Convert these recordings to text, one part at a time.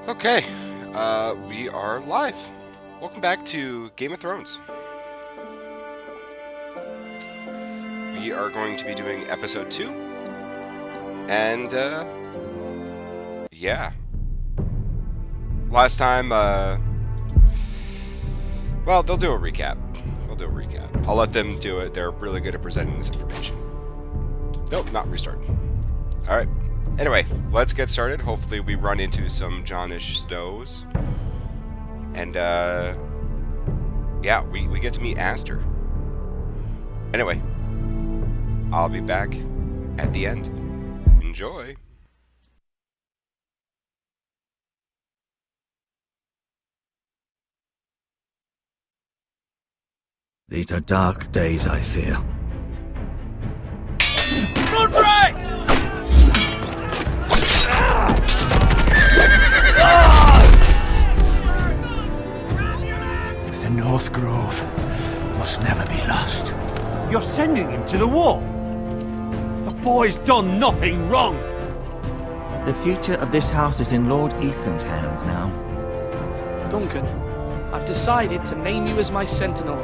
Okay, we are live. Welcome back to Game of Thrones. We are going to be doing episode 2. And, yeah. Last time, well, they'll do a recap. I'll let them do it. They're really good at presenting this information. Nope, not restart. Alright. Anyway, let's get started. Hopefully we run into some Johnish snows. And, yeah, we get to meet Aster. Anyway, I'll be back at the end. Enjoy. These are dark days, I fear. Roderick! The North Grove must never be lost. You're sending him to the war? The boy's done nothing wrong. The future of this house is in Lord Ethan's hands now. Duncan, I've decided to name you as my sentinel.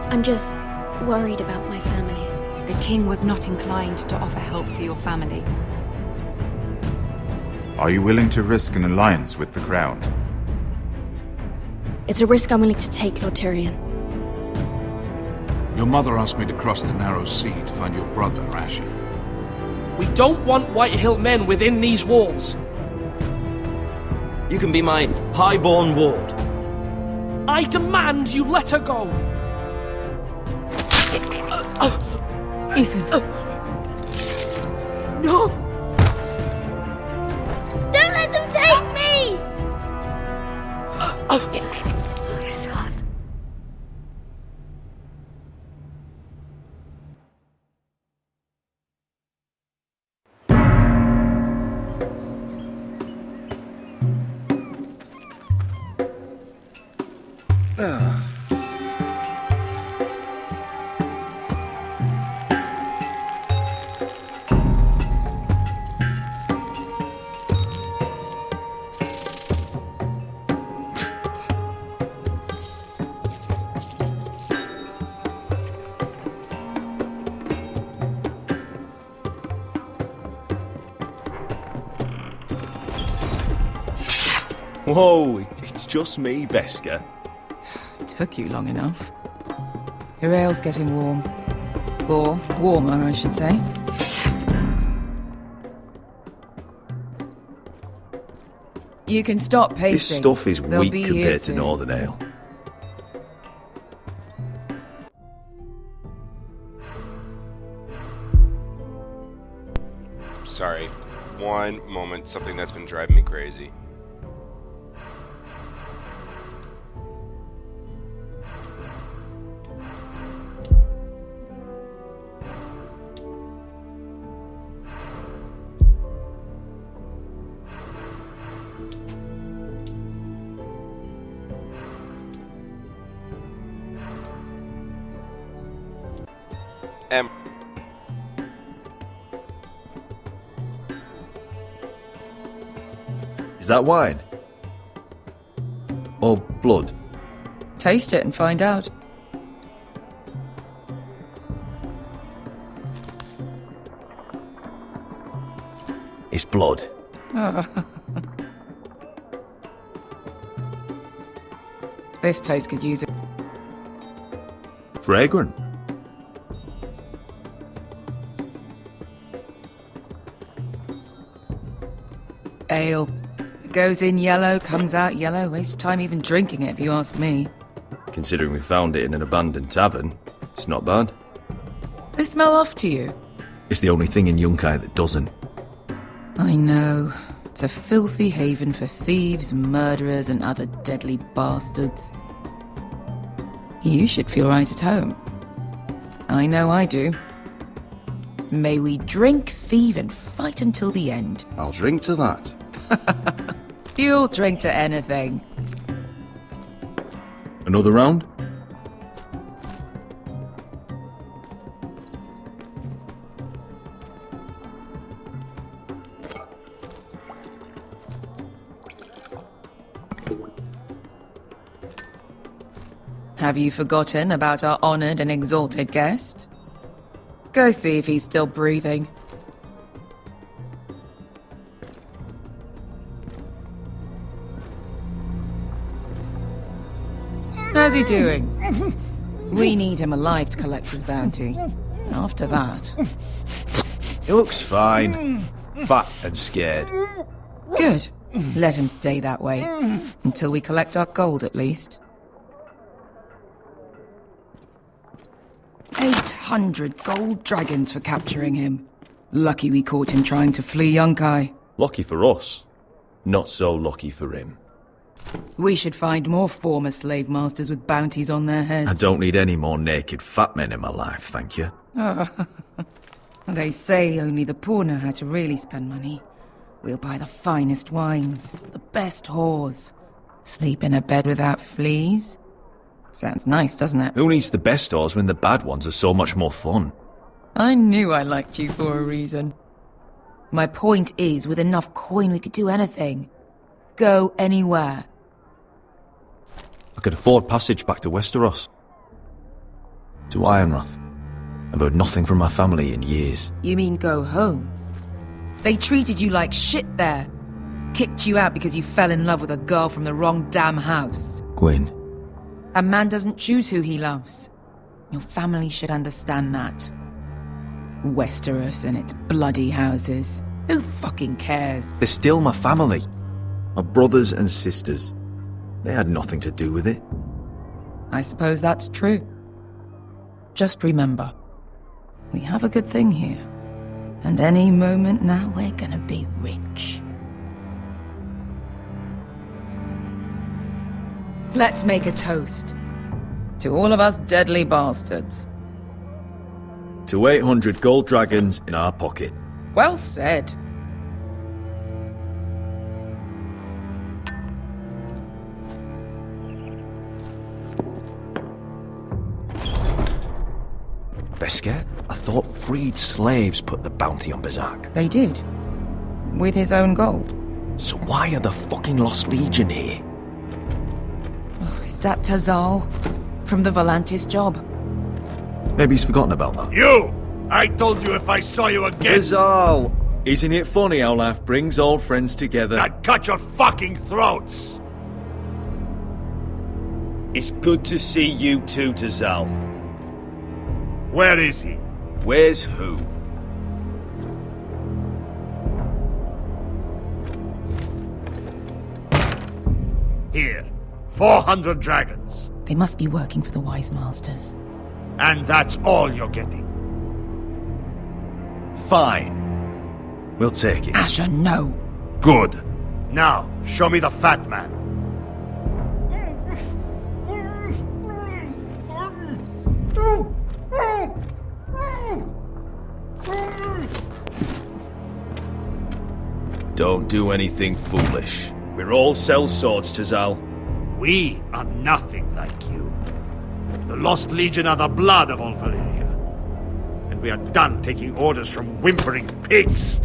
I'm just worried about my family. The king was not inclined to offer help for your family. Are you willing to risk an alliance with the Crown? It's a risk I'm willing to take, Lord Tyrion. Your mother asked me to cross the narrow sea to find your brother, Asher. We don't want Whitehill men within these walls. You can be my highborn ward. I demand you let her go. Ethan. No! Don't let them take me! My son. Whoa, it's just me, Beska. Took you long enough. Your ale's getting warm. Or warmer, I should say. You can stop pacing. This stuff is They'll weak be here compared to soon. Northern Ale. Sorry. One moment, something that's been driving me crazy. And Is that wine? Or blood? Taste it and find out. It's blood. This place could use it. Fragrant. Ale. It goes in yellow, comes out yellow. Waste time even drinking it, if you ask me. Considering we found it in an abandoned tavern, it's not bad. They smell off to you. It's the only thing in Yunkai that doesn't. I know. It's a filthy haven for thieves, murderers, and other deadly bastards. You should feel right at home. I know I do. May we drink, thieve, and fight until the end. I'll drink to that. You'll drink to anything. Another round? Have you forgotten about our honored and exalted guest? Go see if he's still breathing. How's he doing? We need him alive to collect his bounty. After that... He looks fine. Fat and scared. Good. Let him stay that way. Until we collect our gold, at least. 800 gold dragons for capturing him. Lucky we caught him trying to flee Yunkai. Lucky for us. Not so lucky for him. We should find more former slave masters with bounties on their heads. I don't need any more naked fat men in my life, thank you. They say only the poor know how to really spend money. We'll buy the finest wines, the best whores. Sleep in a bed without fleas. Sounds nice, doesn't it? Who needs the best stores when the bad ones are so much more fun? I knew I liked you for a reason. My point is, with enough coin we could do anything. Go anywhere. I could afford passage back to Westeros. To Ironrath. I've heard nothing from my family in years. You mean go home? They treated you like shit there. Kicked you out because you fell in love with a girl from the wrong damn house. Gwyn. A man doesn't choose who he loves. Your family should understand that. Westeros and its bloody houses. Who fucking cares? They're still my family. My brothers and sisters. They had nothing to do with it. I suppose that's true. Just remember, we have a good thing here. And any moment now we're gonna be rich. Let's make a toast. To all of us deadly bastards. To 800 gold dragons in our pocket. Well said. Beskar? I thought freed slaves put the bounty on Berserk. They did. With his own gold. So why are the fucking Lost Legion here? Oh, is that Tazal? From the Volantis job? Maybe he's forgotten about that. You! I told you if I saw you again... Tazal! Isn't it funny how life brings old friends together? I'd cut your fucking throats! It's good to see you too, Tazal. Where is he? Where's who? Here. 400 dragons. They must be working for the Wise Masters. And that's all you're getting. Fine. We'll take it. Asher, no! Good. Now, show me the fat man. Don't do anything foolish. We're all sellswords, Tazal. We are nothing like you. The Lost Legion are the blood of all Valyria. And we are done taking orders from whimpering pigs.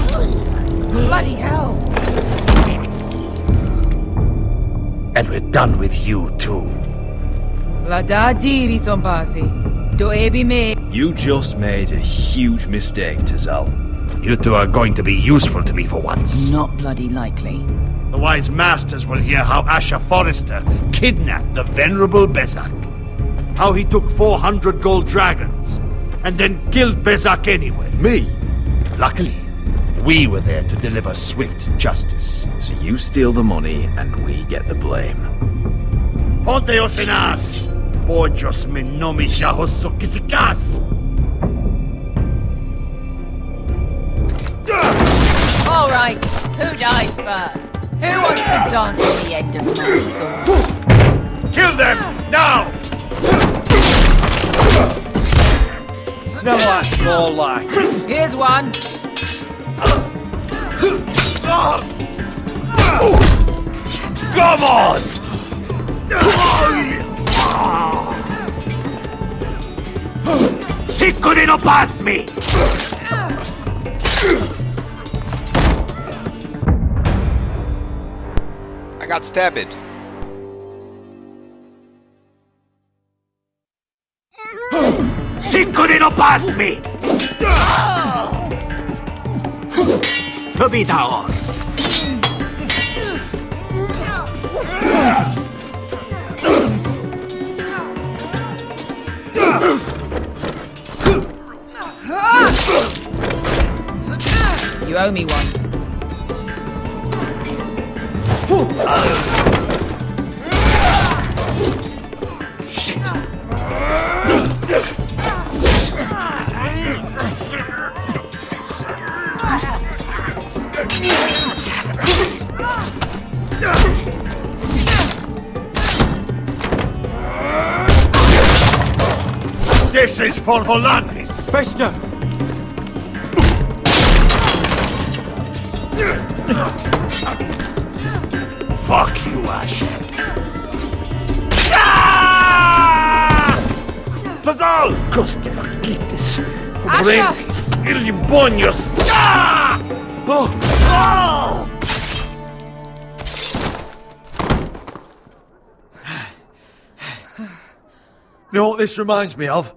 Bloody hell! And we're done with you, too. Lada diri sompasi. Do ebi me. You just made a huge mistake, Tazal. You two are going to be useful to me for once. Not bloody likely. The Wise Masters will hear how Asher Forrester kidnapped the venerable Bezak. How he took 400 gold dragons, and then killed Bezak anyway. Me? Luckily, we were there to deliver swift justice. So you steal the money, and we get the blame. Ponteos en as! Pojos me nomi jahoso kisikas! All right, who dies first? Who wants to dance at the end of my sword? Kill them, now! Now that's more like it. Here's one. Come on! Sicko di no pass me! I got stabbed. Cinco di no pasmi! Tobitaor! You owe me one. This is for Volantis! Bester! Fuck you, Ash. Fazal! Coste vaquitis, brandis, ilibonios! Oh! You know what this reminds me of?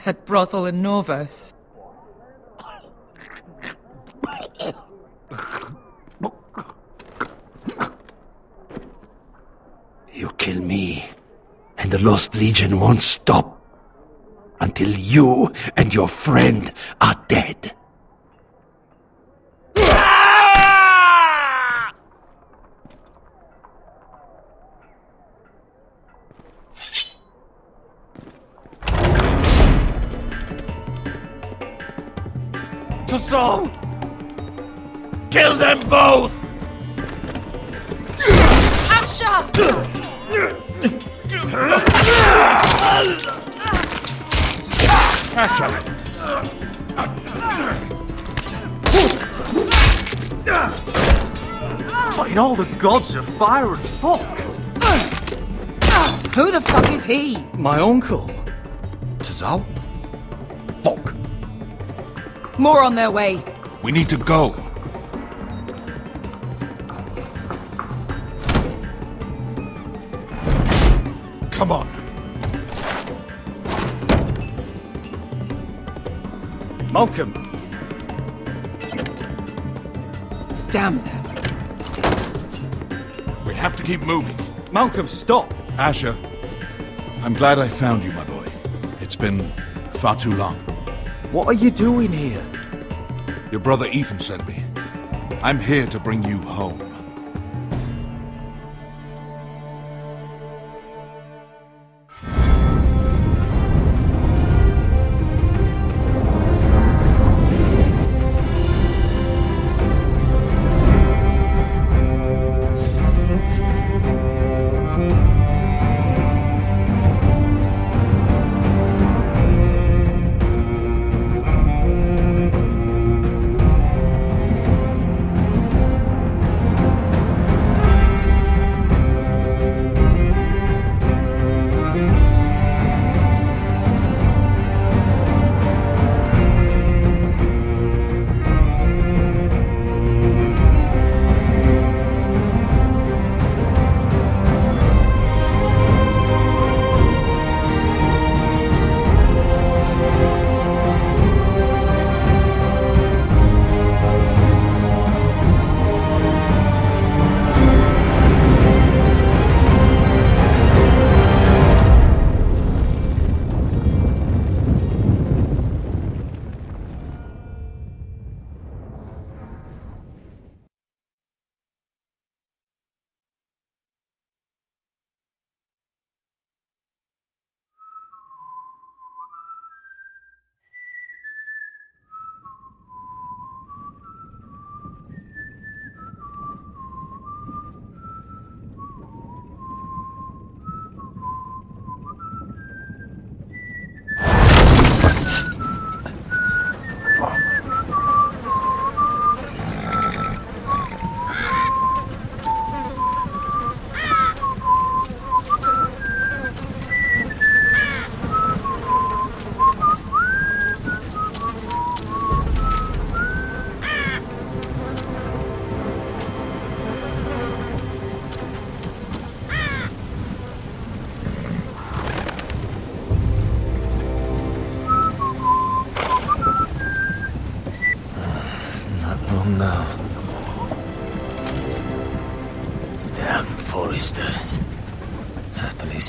That brothel in Norvos. You kill me, and the Lost Legion won't stop until you and your friend are dead. To Saul! Kill them both! Asha! What in all the gods of fire and fuck? Who the fuck is he? My uncle. Tazal? Fuck. More on their way. We need to go. Come on. Malcolm. Damn. We have to keep moving. Malcolm, stop. Asher, I'm glad I found you, my boy. It's been far too long. What are you doing here? Your brother Ethan sent me. I'm here to bring you home.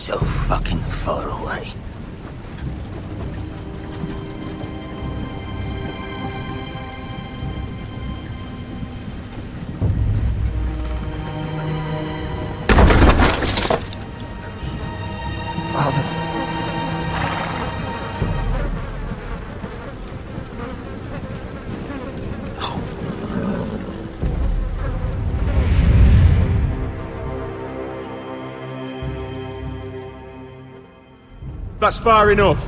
so fucking far away. Father. That's far enough.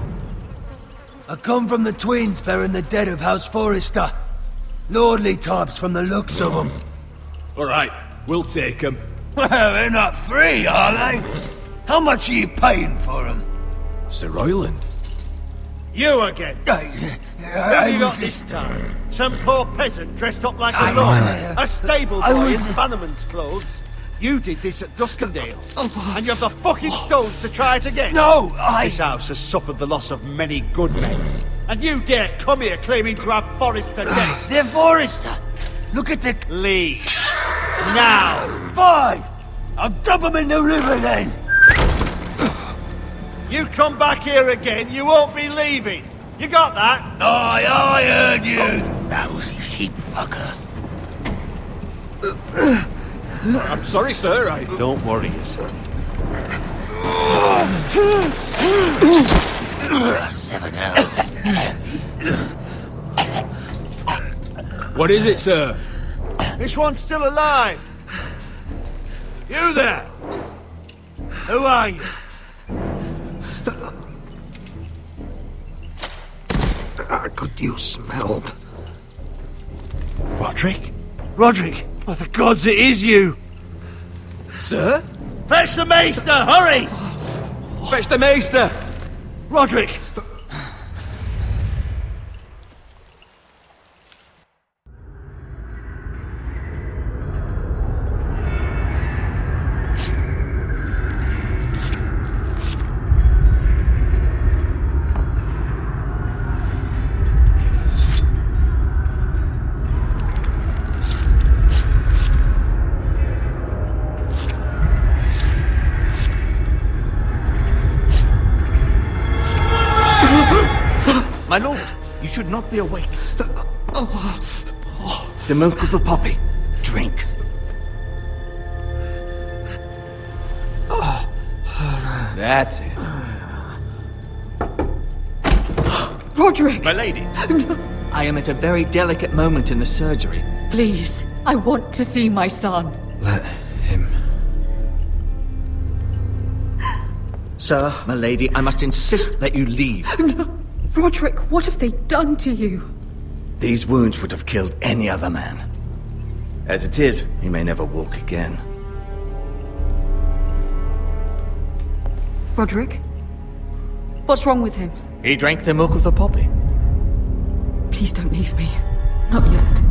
I come from the twins bearing the dead of House Forrester. Lordly types from the looks of them. Alright, we'll take them. Well, they're not free, are they? How much are you paying for them? Sir Royland. You again? Who have you got this time? Some poor peasant dressed up like a lord? A stable boy in Bannerman's clothes? You did this at Duskendale, and you have the fucking stones to try it again? No, This house has suffered the loss of many good men, and you dare come here claiming to have Forrester dead? They're Forrester! Look at the... Leave. Now! Fine! I'll dump them in the river then! You come back here again, you won't be leaving. You got that? Aye, I heard you! Lousy sheep fucker. I'm sorry, sir, Don't worry yourself. 7 hours. What is it, sir? This one's still alive. You there? Who are you? I could use some help. Roderick? Roderick! Oh, the gods, it is you! Sir? Fetch the maester, hurry! Fetch the maester! Roderick! My lord, you should not be awake. The milk of the poppy. Drink. That's it. Roderick! My lady. I am at a very delicate moment in the surgery. Please, I want to see my son. Let him. Sir, my lady, I must insist that you leave. No. Roderick, what have they done to you? These wounds would have killed any other man. As it is, he may never walk again. Roderick? What's wrong with him? He drank the milk of the poppy. Please don't leave me. Not yet.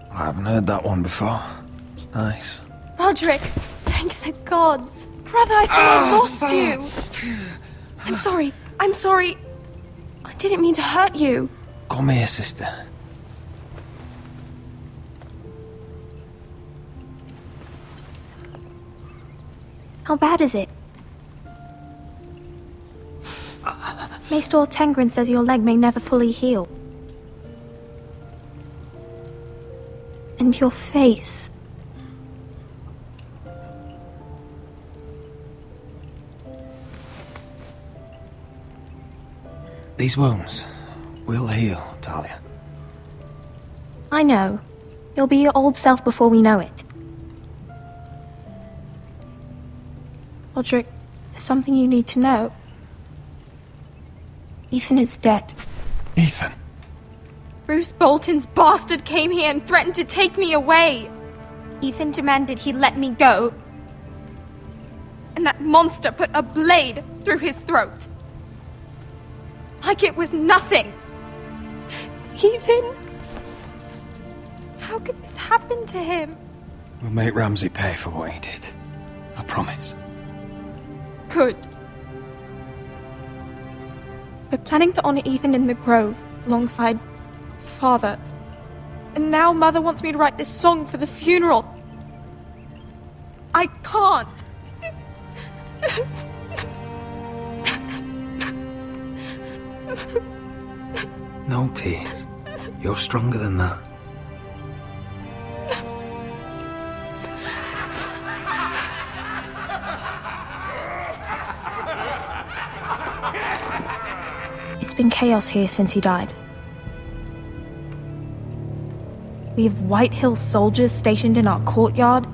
I haven't heard that one before. It's nice. Roderick, thank the gods. Brother, I thought I lost you. I'm sorry. I didn't mean to hurt you. Come here, sister. How bad is it? Maester Tengrin says your leg may never fully heal. And your face. These wounds will heal, Talia. I know. You'll be your old self before we know it. Roderick, there's something you need to know. Ethan is dead. Ethan. Bruce Bolton's bastard came here and threatened to take me away. Ethan demanded he let me go. And that monster put a blade through his throat. Like it was nothing. Ethan? How could this happen to him? We'll make Ramsey pay for what he did. I promise. Good. We're planning to honor Ethan in the Grove, alongside Father. And now Mother wants me to write this song for the funeral. I can't. No tears. You're stronger than that. It's been chaos here since he died. We have White Hill soldiers stationed in our courtyard.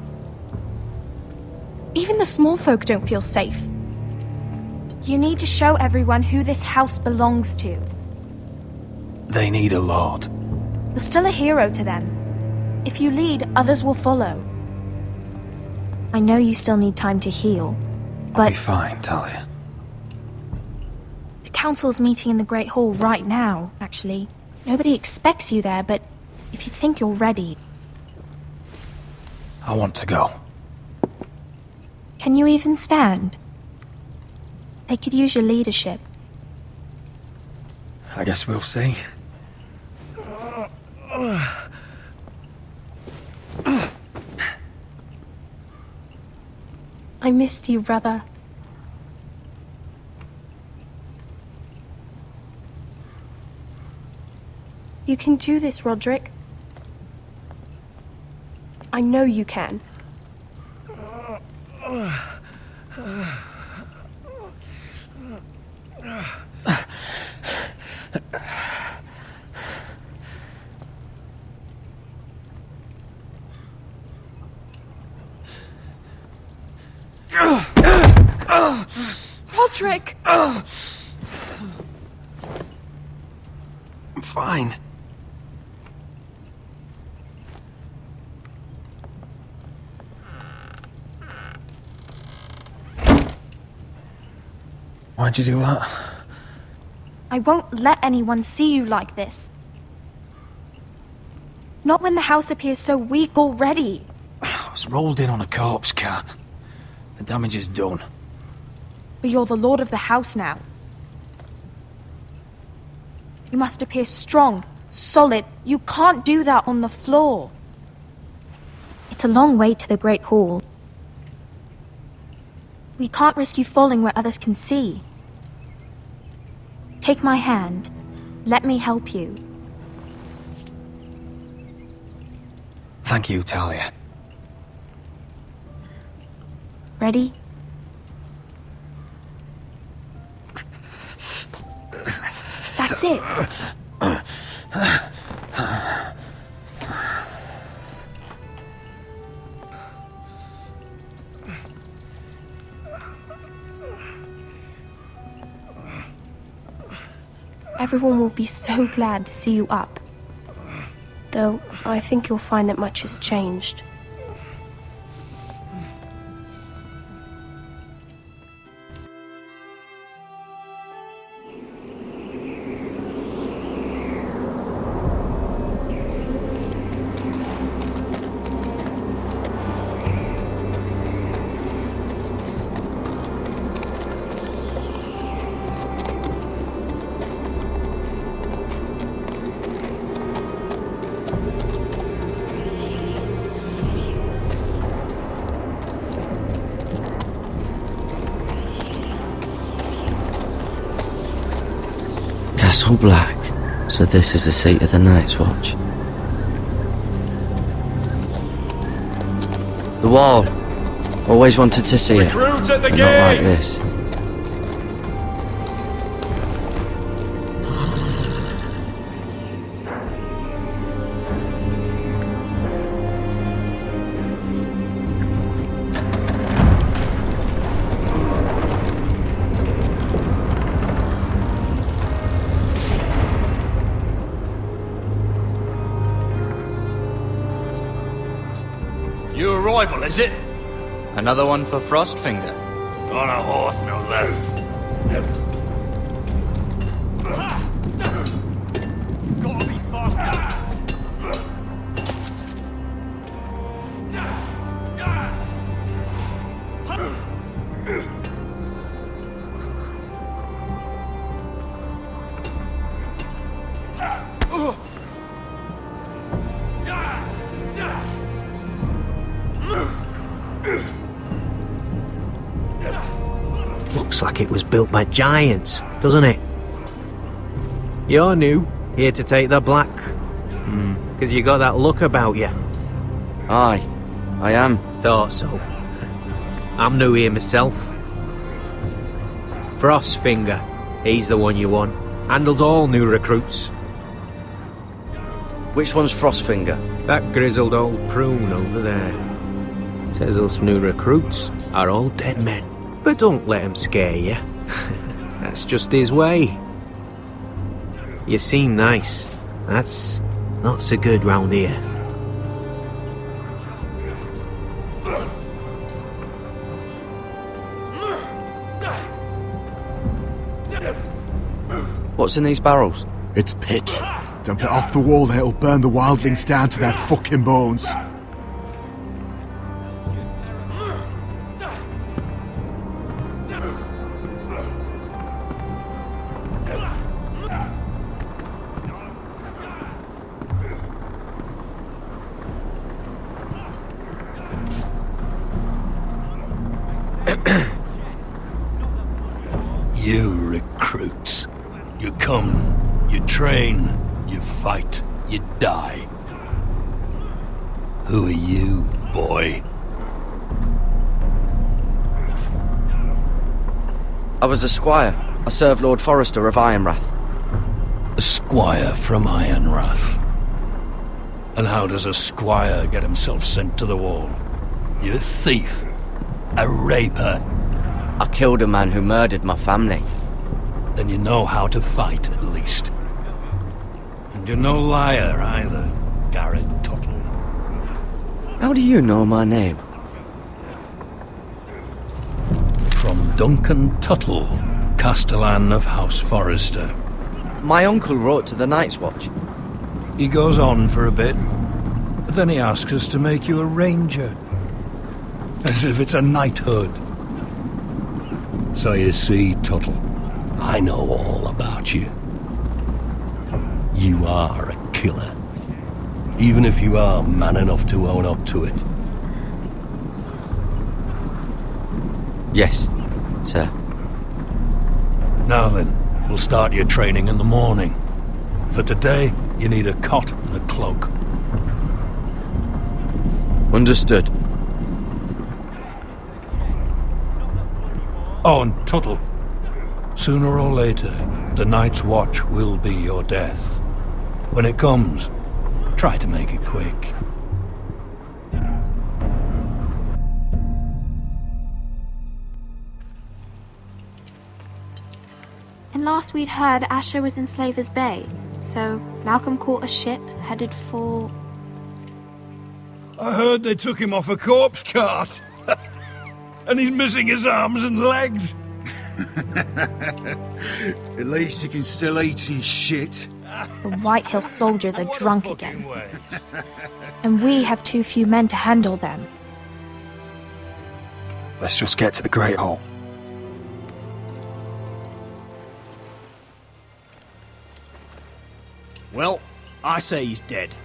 Even the small folk don't feel safe. You need to show everyone who this house belongs to. They need a lord. You're still a hero to them. If you lead, others will follow. I know you still need time to heal, I'll but be fine, Talia. the council's meeting in the Great Hall right now, actually. Nobody expects you there, but if you think you're ready... I want to go. Can you even stand? They could use your leadership. I guess we'll see. I missed you, brother. You can do this, Roderick. I know you can. Roderick! I'm fine. Why'd you do that? I won't let anyone see you like this. Not when the house appears so weak already. I was rolled in on a corpse cart. The damage is done. But you're the lord of the house now. You must appear strong, solid. You can't do that on the floor. It's a long way to the Great Hall. We can't risk you falling where others can see. Take my hand. Let me help you. Thank you, Talia. Ready? That's it. Everyone will be so glad to see you up. Though, I think you'll find that much has changed. Castle Black. So this is the seat of the Night's Watch. The wall. Always wanted to see it. Recruits at the but not like gate! this. arrival, is it? Another one for Frostfinger. On a horse, no less. Gotta be faster. Looks like it was built by giants, doesn't it? You're new, here to take the black. Because you got that look about you. Aye, I am. Thought so. I'm new here myself. Frostfinger, he's the one you want. Handles all new recruits. Which one's Frostfinger? That grizzled old prune over there. Says us new recruits are all dead men. But don't let him scare you. That's just his way. You seem nice. That's not so good round here. What's in these barrels? It's pitch. Dump it off the wall and it'll burn the wildlings down to their fucking bones. You recruits. You come, you train, you fight, you die. Who are you, boy? I was a squire. I served Lord Forrester of Ironrath. A squire from Ironrath. And how does a squire get himself sent to the wall? You a thief. A raper. I killed a man who murdered my family. Then you know how to fight, at least. And you're no liar, either, Garrett Tuttle. How do you know my name? From Duncan Tuttle, Castellan of House Forrester. My uncle wrote to the Night's Watch. He goes on for a bit, but then he asks us to make you a ranger. As if it's a knighthood. So you see, Tuttle, I know all about you. You are a killer. Even if you are man enough to own up to it. Yes, sir. Now then, we'll start your training in the morning. For today, you need a cot and a cloak. Understood. Oh, and Tuttle, sooner or later, the Night's Watch will be your death. When it comes, try to make it quick. And last we'd heard, Asher was in Slaver's Bay, so Malcolm caught a ship headed for... I heard they took him off a corpse cart. And he's missing his arms and legs. At least he can still eat his shit. The White Hill soldiers are drunk again. And we have too few men to handle them. Let's just get to the Great Hall. Well, I say he's dead.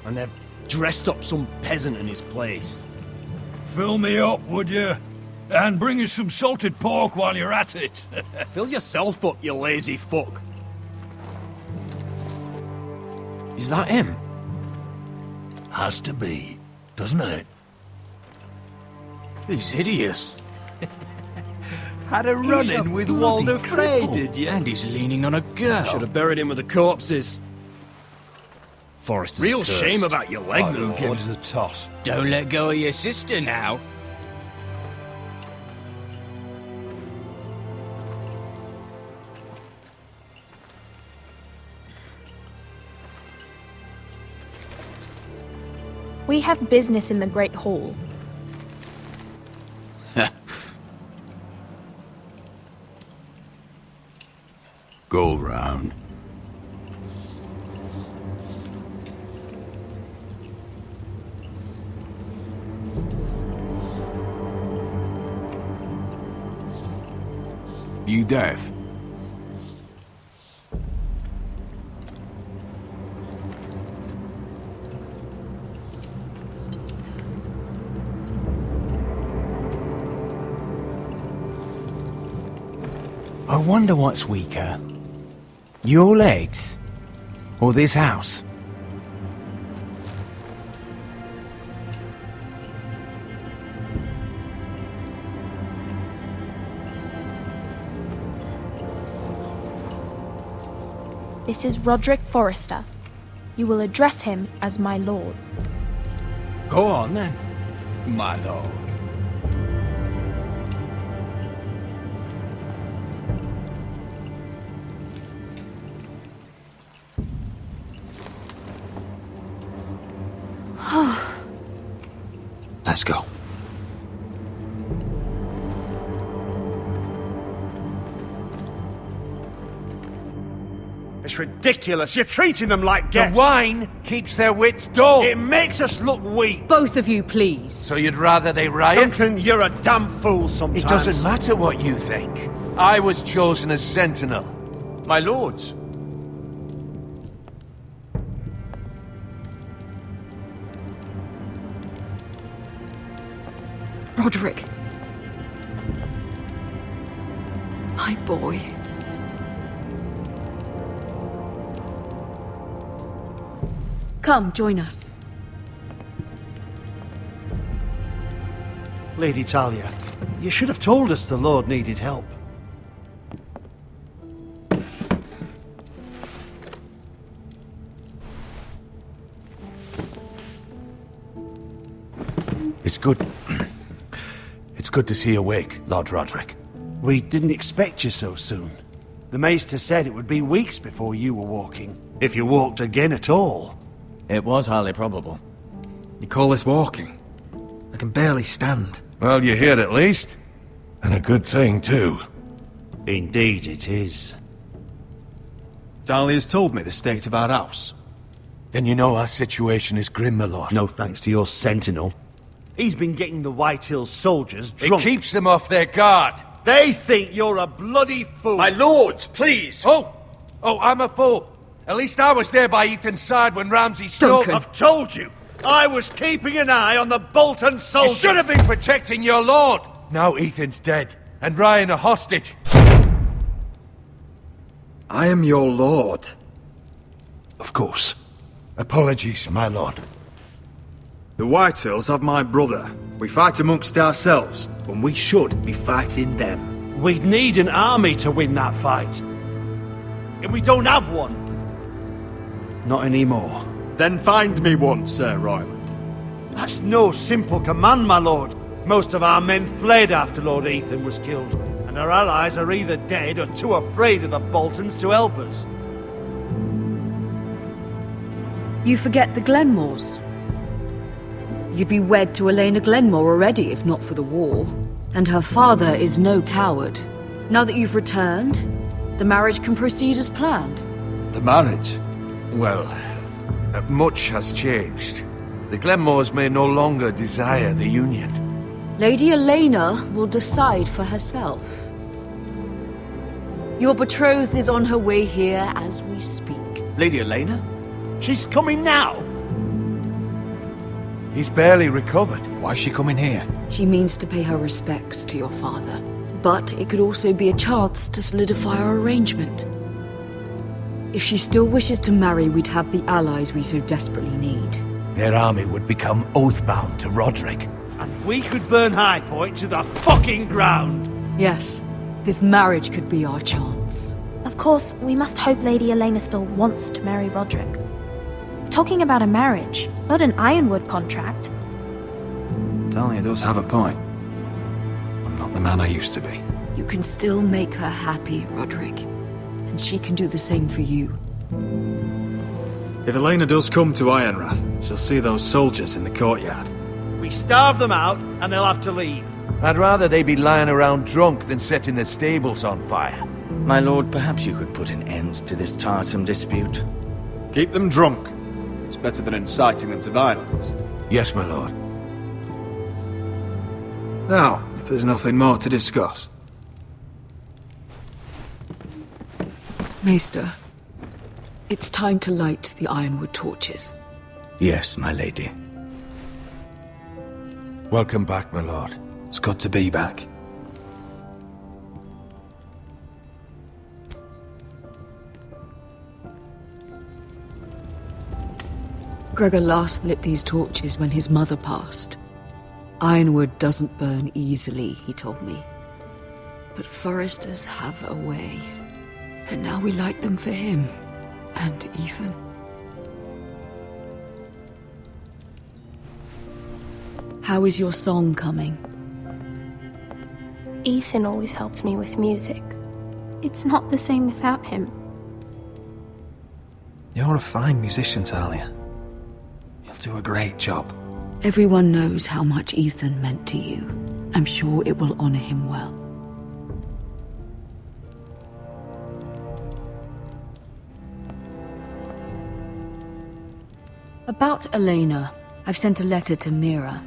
And they've dressed up some peasant in his place. Fill me up, would you? And bring us some salted pork while you're at it. Fill yourself up, you lazy fuck. Is that him? Has to be, doesn't it? He's hideous. Had a run-in with Walder Frey, did you? And he's leaning on a girl. Should have buried him with the corpses. Forrester's Real cursed. shame about your leg, Who Lord. gives a toss? Don't let go of your sister now. We have business in the Great Hall. around. You deaf? I wonder what's weaker. Your legs? Or this house? This is Roderick Forrester. You will address him as my lord. Go on then, my lord. Let's go. It's ridiculous. You're treating them like guests. The wine keeps their wits dull. It makes us look weak. Both of you, please. So you'd rather they riot? Duncan, you're a damn fool sometimes. It doesn't matter what you think. I was chosen as sentinel. My lords. Roderick. My boy. Come, join us. Lady Talia, you should have told us the Lord needed help. It's good. It's good to see you awake, Lord Roderick. We didn't expect you so soon. The Maester said it would be weeks before you were walking, if you walked again at all. It was highly probable. You call this walking? I can barely stand. Well, you're here at least. And a good thing, too. Indeed it is. Dahlia's told me the state of our house. Then you know our situation is grim, my lord. No thanks to your sentinel. He's been getting the White Hills soldiers drunk. It keeps them off their guard. They think you're a bloody fool. My lords, please. Oh, I'm a fool. At least I was there by Ethan's side when Ramsay stole. Duncan. I've told you. I was keeping an eye on the Bolton soldiers. You should have been protecting your lord. Now Ethan's dead, and Ryan a hostage. I am your lord. Of course. Apologies, my lord. The Whitehills have my brother. We fight amongst ourselves, when we should be fighting them. We'd need an army to win that fight. And we don't have one. Not anymore. Then find me one, Sir Royland. That's no simple command, my lord. Most of our men fled after Lord Ethan was killed, and our allies are either dead or too afraid of the Boltons to help us. You forget the Glenmores. You'd be wed to Elena Glenmore already if not for the war. And her father is no coward. Now that you've returned, the marriage can proceed as planned. The marriage? Well, much has changed. The Glenmores may no longer desire the union. Lady Elena will decide for herself. Your betrothed is on her way here as we speak. Lady Elena? She's coming now. He's barely recovered. Why's she coming here? She means to pay her respects to your father. But it could also be a chance to solidify our arrangement. If she still wishes to marry, we'd have the allies we so desperately need. Their army would become oathbound to Roderick. And we could burn High Point to the fucking ground. Yes, this marriage could be our chance. Of course, we must hope Lady Elena still wants to marry Roderick. We're talking about a marriage, not an Ironwood contract. Dahlia does have a point. I'm not the man I used to be. You can still make her happy, Roderick. And she can do the same for you. If Elena does come to Ironrath, she'll see those soldiers in the courtyard. We starve them out, and they'll have to leave. I'd rather they be lying around drunk than setting the stables on fire. My lord, perhaps you could put an end to this tiresome dispute. Keep them drunk. It's better than inciting them to violence. Yes, my lord. Now, if there's nothing more to discuss. Maester, it's time to light the ironwood torches. Yes, my lady. Welcome back, my lord. It's good to be back. Gregor last lit these torches when his mother passed. Ironwood doesn't burn easily, he told me. But foresters have a way. And now we light them for him. And Ethan. How is your song coming? Ethan always helps me with music. It's not the same without him. You're a fine musician, Talia. You'll do a great job. Everyone knows how much Ethan meant to you. I'm sure it will honor him well. About Elena, I've sent a letter to Mira.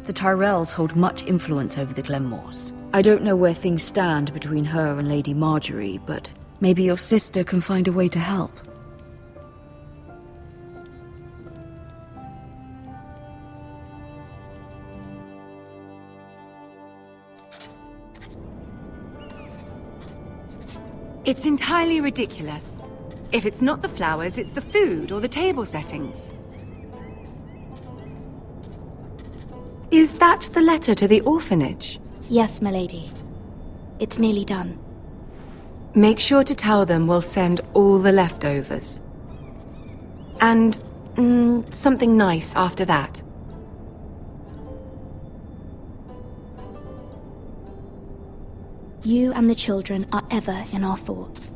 The Tyrells hold much influence over the Glenmores. I don't know where things stand between her and Lady Marjorie, but maybe your sister can find a way to help. It's entirely ridiculous. If it's not the flowers, it's the food or the table settings. Is that the letter to the orphanage? Yes, my lady. It's nearly done. Make sure to tell them we'll send all the leftovers. And, something nice after that. You and the children are ever in our thoughts.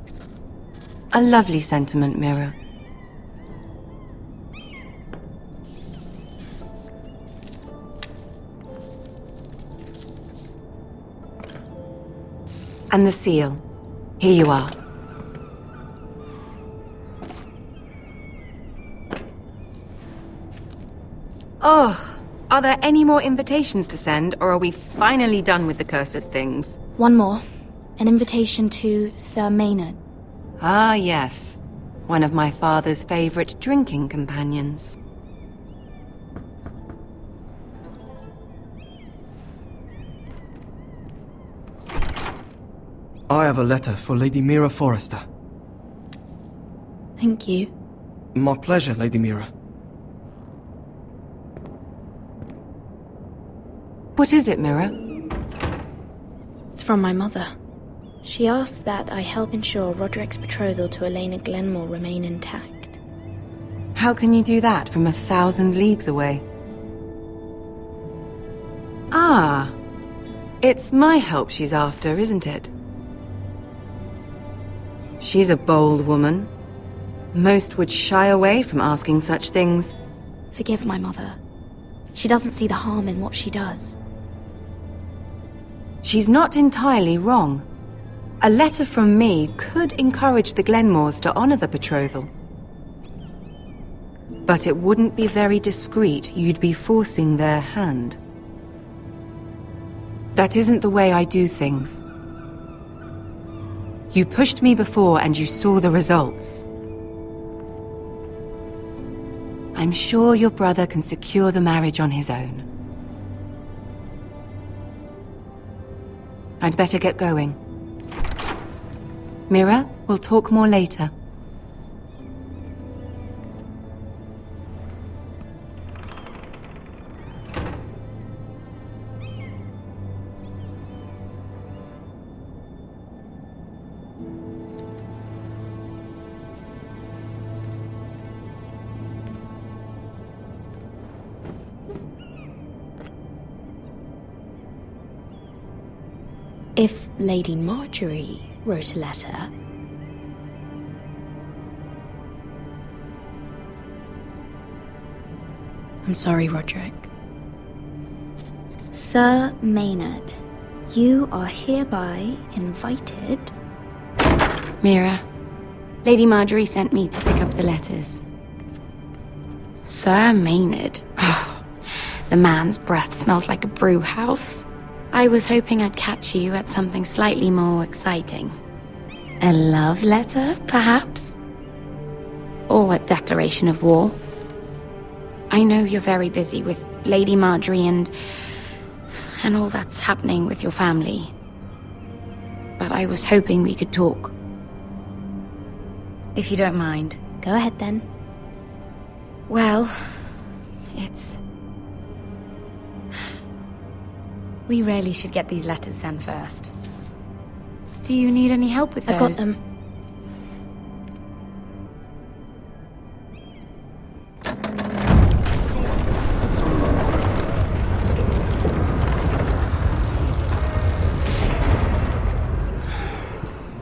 A lovely sentiment, Mira. And the seal. Here you are. Oh, are there any more invitations to send, or are we finally done with the cursed things? One more. An invitation to Sir Maynard. Ah, yes. One of my father's favorite drinking companions. I have a letter for Lady Mira Forrester. Thank you. My pleasure, Lady Mira. What is it, Mira? It's from my mother. She asks that I help ensure Roderick's betrothal to Elena Glenmore remain intact. How can you do that from 1,000 leagues away? Ah, it's my help she's after, isn't it? She's a bold woman. Most would shy away from asking such things. Forgive my mother. She doesn't see the harm in what she does. She's not entirely wrong. A letter from me could encourage the Glenmores to honor the betrothal. But it wouldn't be very discreet. You'd be forcing their hand. That isn't the way I do things. You pushed me before and you saw the results. I'm sure your brother can secure the marriage on his own. I'd better get going. Mira, we'll talk more later. If Lady Marjorie wrote a letter... I'm sorry, Roderick. Sir Maynard, you are hereby invited Mira, Lady Marjorie sent me to pick up the letters. Sir Maynard. The man's breath smells like a brew house. I was hoping I'd catch you at something slightly more exciting. A love letter, perhaps? Or a declaration of war? I know you're very busy with Lady Marjorie and all that's happening with your family. But I was hoping we could talk. If you don't mind. Go ahead then. Well, it's... We really should get these letters sent first. Do you need any help with those? I've got them.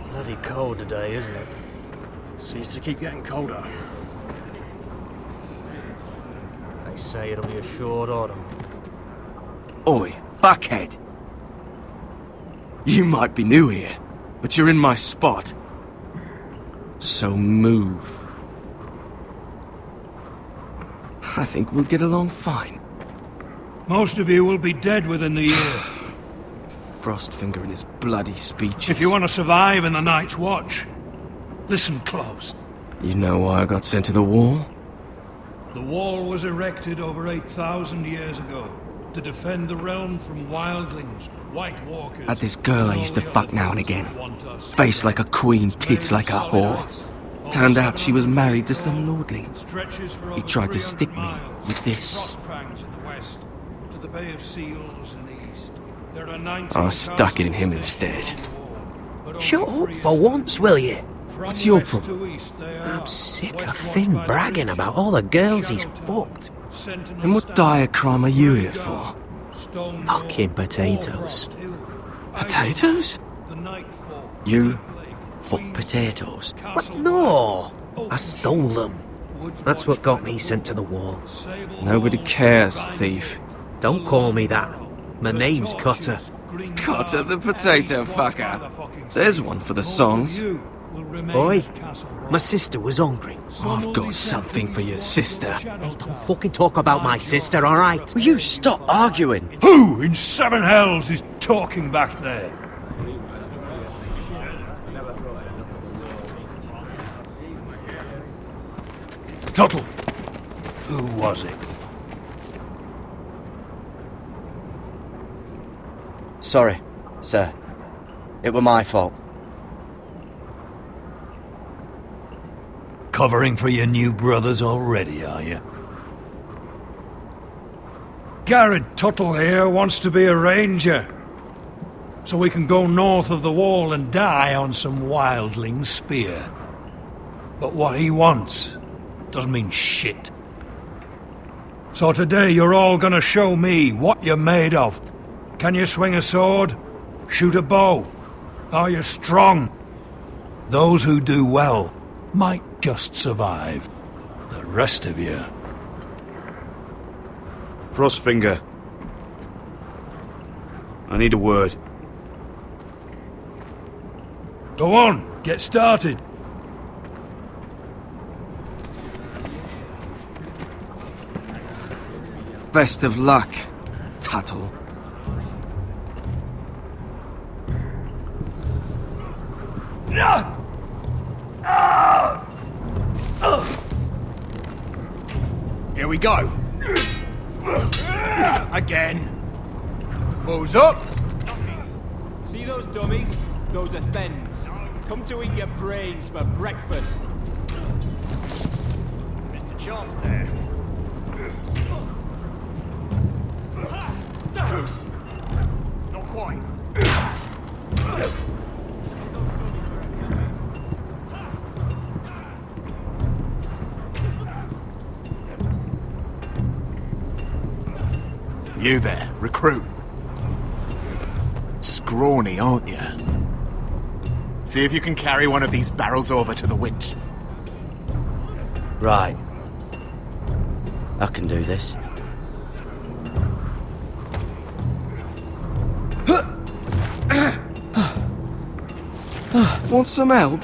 Bloody cold today, isn't it? Seems to keep getting colder. They say it'll be a short autumn. Oi, fuckhead. You might be new here, but you're in my spot. So move. I think we'll get along fine. Most of you will be dead within the year. Frostfinger and his bloody speeches. If you want to survive in the Night's Watch, listen close. You know why I got sent to the wall? The wall was erected over 8,000 years ago to defend the realm from wildlings, White Walkers... Had this girl I used to fuck now and again. Face like a queen, tits like a whore. Turned out she was married to some lordling. He tried to stick me with this. I stuck it in him instead. Shut up for once, will you? What's your problem? I'm sick of Finn bragging about all the girls he's fucked. And what dire crime are you here for? Fucking potatoes. Potatoes? You fuck potatoes? What? No! I stole them. That's what got me sent to the wall. Nobody cares, thief. Don't call me that. My name's Cutter. Cutter the potato fucker. There's one for the songs. Boy, my sister was hungry. I've got something for your sister. Hey, don't fucking talk about my sister, alright? Will you stop arguing? Who in seven hells is talking back there? Tuttle, who was it? Sorry, sir. It were my fault. Covering for your new brothers already, are you? Garrett Tuttle here wants to be a ranger. So we can go north of the wall and die on some wildling spear. But what he wants doesn't mean shit. So today you're all gonna show me what you're made of. Can you swing a sword? Shoot a bow? Are you strong? Those who do well might just survive. The rest of you... Frostfinger. I need a word. Go on, get started. Best of luck, Tuttle. Here we go. Again. Balls up. See those dummies? Those are thens. Come to eat your brains for breakfast. Mr. Chance there. Not quite. You there, recruit. Scrawny, aren't you? See if you can carry one of these barrels over to the winch. Right. I can do this. Want some help?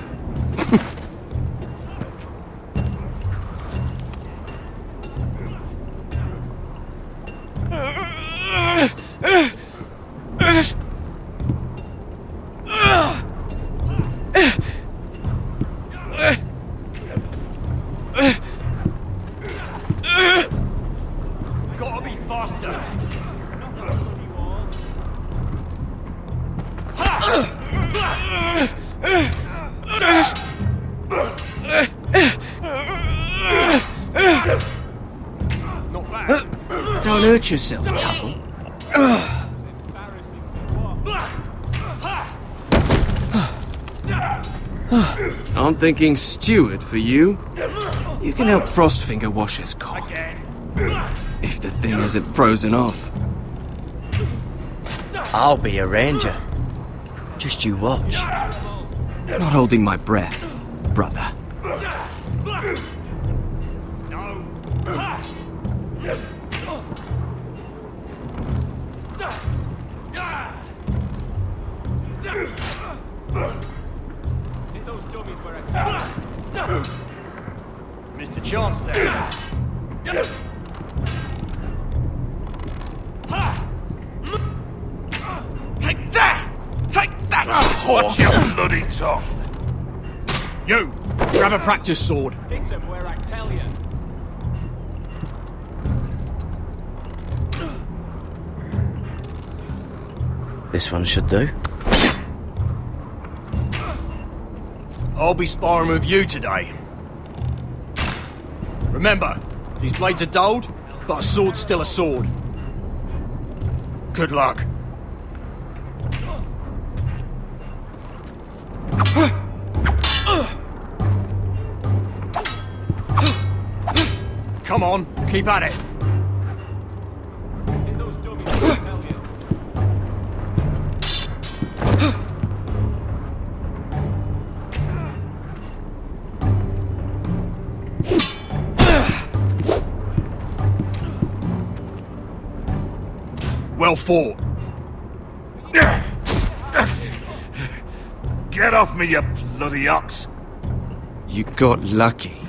Gotta be faster. Not bad. Don't hurt yourself, Tuttle. I'm thinking steward for you. You can help Frostfinger wash his cock. If the thing isn't frozen off. I'll be a ranger. Just you watch. Not holding my breath, brother. Mr. Chance there. Take that! Take that, whore! Watch your bloody tongue! You! Grab a practice sword. Hit him where I tell you. This one should do. I'll be sparring with you today. Remember, these blades are dulled, but a sword's still a sword. Good luck. Come on, keep at it. Well fought. Get off me, you bloody ox! You got lucky.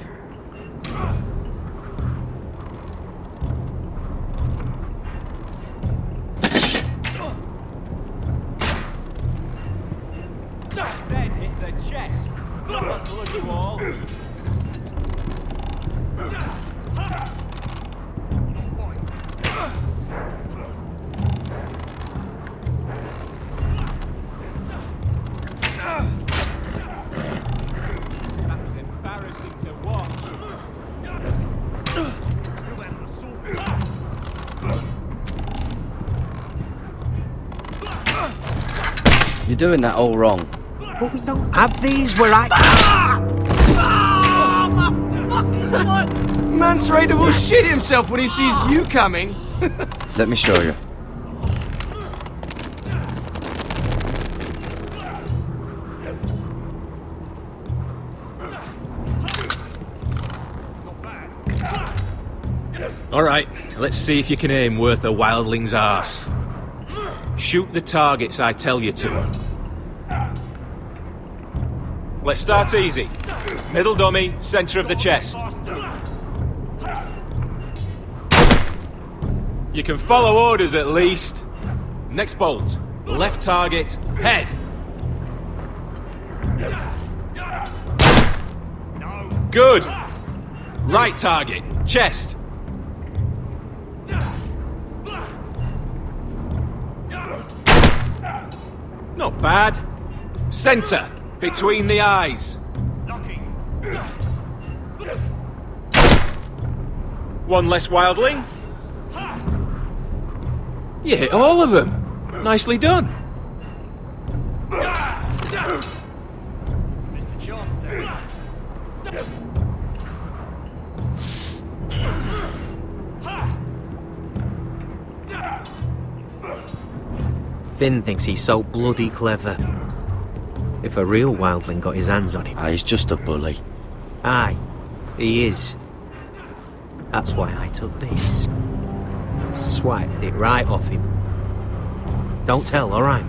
Then hit the chest. Bloody wall. You're doing that all wrong. But we don't have these where I... Man's ready to shit himself when he sees you coming. Let me show you. Alright, let's see if you can aim worth a wildling's arse. Shoot the targets I tell you to. Let's start easy. Middle dummy, center of the chest. You can follow orders at least. Next bolt. Left target, head. Good. Right target, chest. Not bad. Center, between the eyes. One less wildling. You hit all of them. Nicely done. Mr. Chance there. Finn thinks he's so bloody clever. If a real wildling got his hands on him... He's just a bully. Aye, he is. That's why I took this. Swiped it right off him. Don't tell, alright?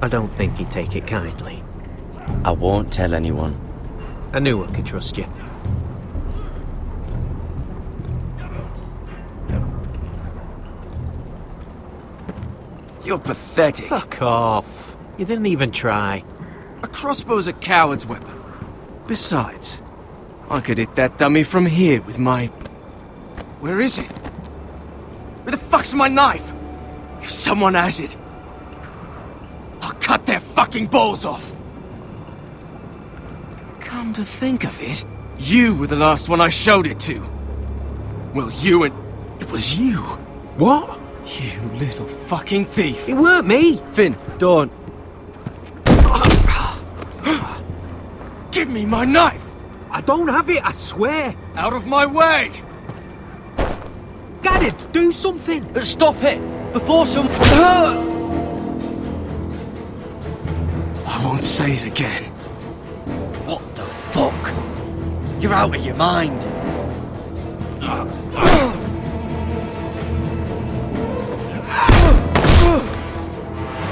I don't think he'd take it kindly. I won't tell anyone. I knew I could trust you. You're pathetic. Fuck off. You didn't even try. A crossbow's a coward's weapon. Besides, I could hit that dummy from here with my... Where is it? Where the fuck's my knife? If someone has it, I'll cut their fucking balls off. Come to think of it, you were the last one I showed it to. Well, you and... It was you. What? You little fucking thief. It weren't me. Finn, don't. Give me my knife! I don't have it, I swear. Out of my way! Get it, do something. Stop it, before some... I won't say it again. What the fuck? You're out of your mind.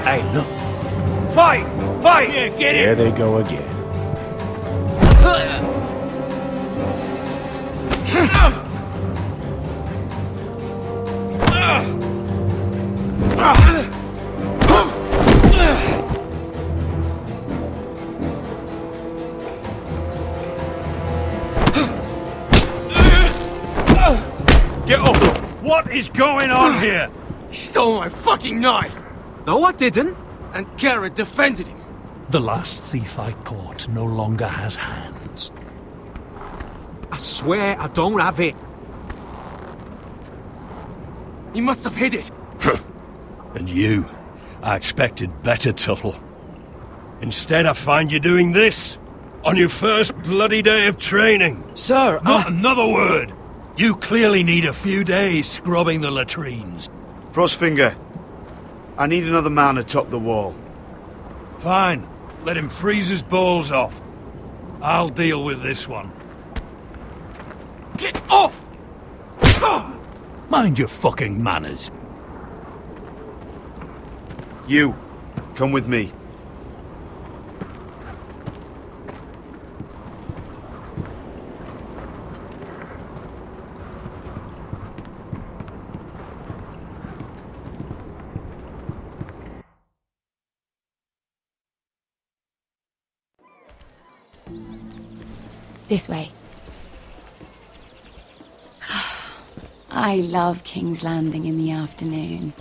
Hey, look. Fight! Fight! Yeah, get it! There they go again. Get up! What is going on here? He stole my fucking knife! No, I didn't. And Garrett defended him. The last thief I caught no longer has hands. I swear I don't have it. He must have hid it. And you, I expected better, Tuttle. Instead, I find you doing this on your first bloody day of training. Sir, Not another word. You clearly need a few days scrubbing the latrines. Frostfinger, I need another man atop the wall. Fine. Let him freeze his balls off. I'll deal with this one. Get off! Mind your fucking manners. You, come with me. This way. I love King's Landing in the afternoon.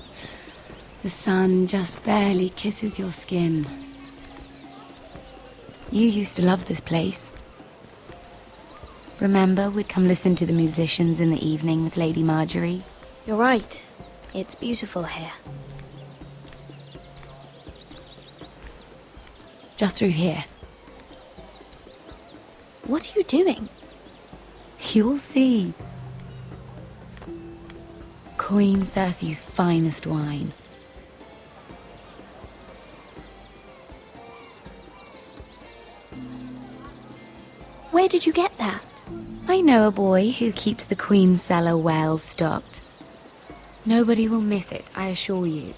The sun just barely kisses your skin. You used to love this place. Remember, we'd come listen to the musicians in the evening with Lady Marjorie? You're right. It's beautiful here. Just through here. What are you doing? You'll see. Queen Cersei's finest wine. Where did you get that? I know a boy who keeps the Queen's cellar well stocked. Nobody will miss it, I assure you.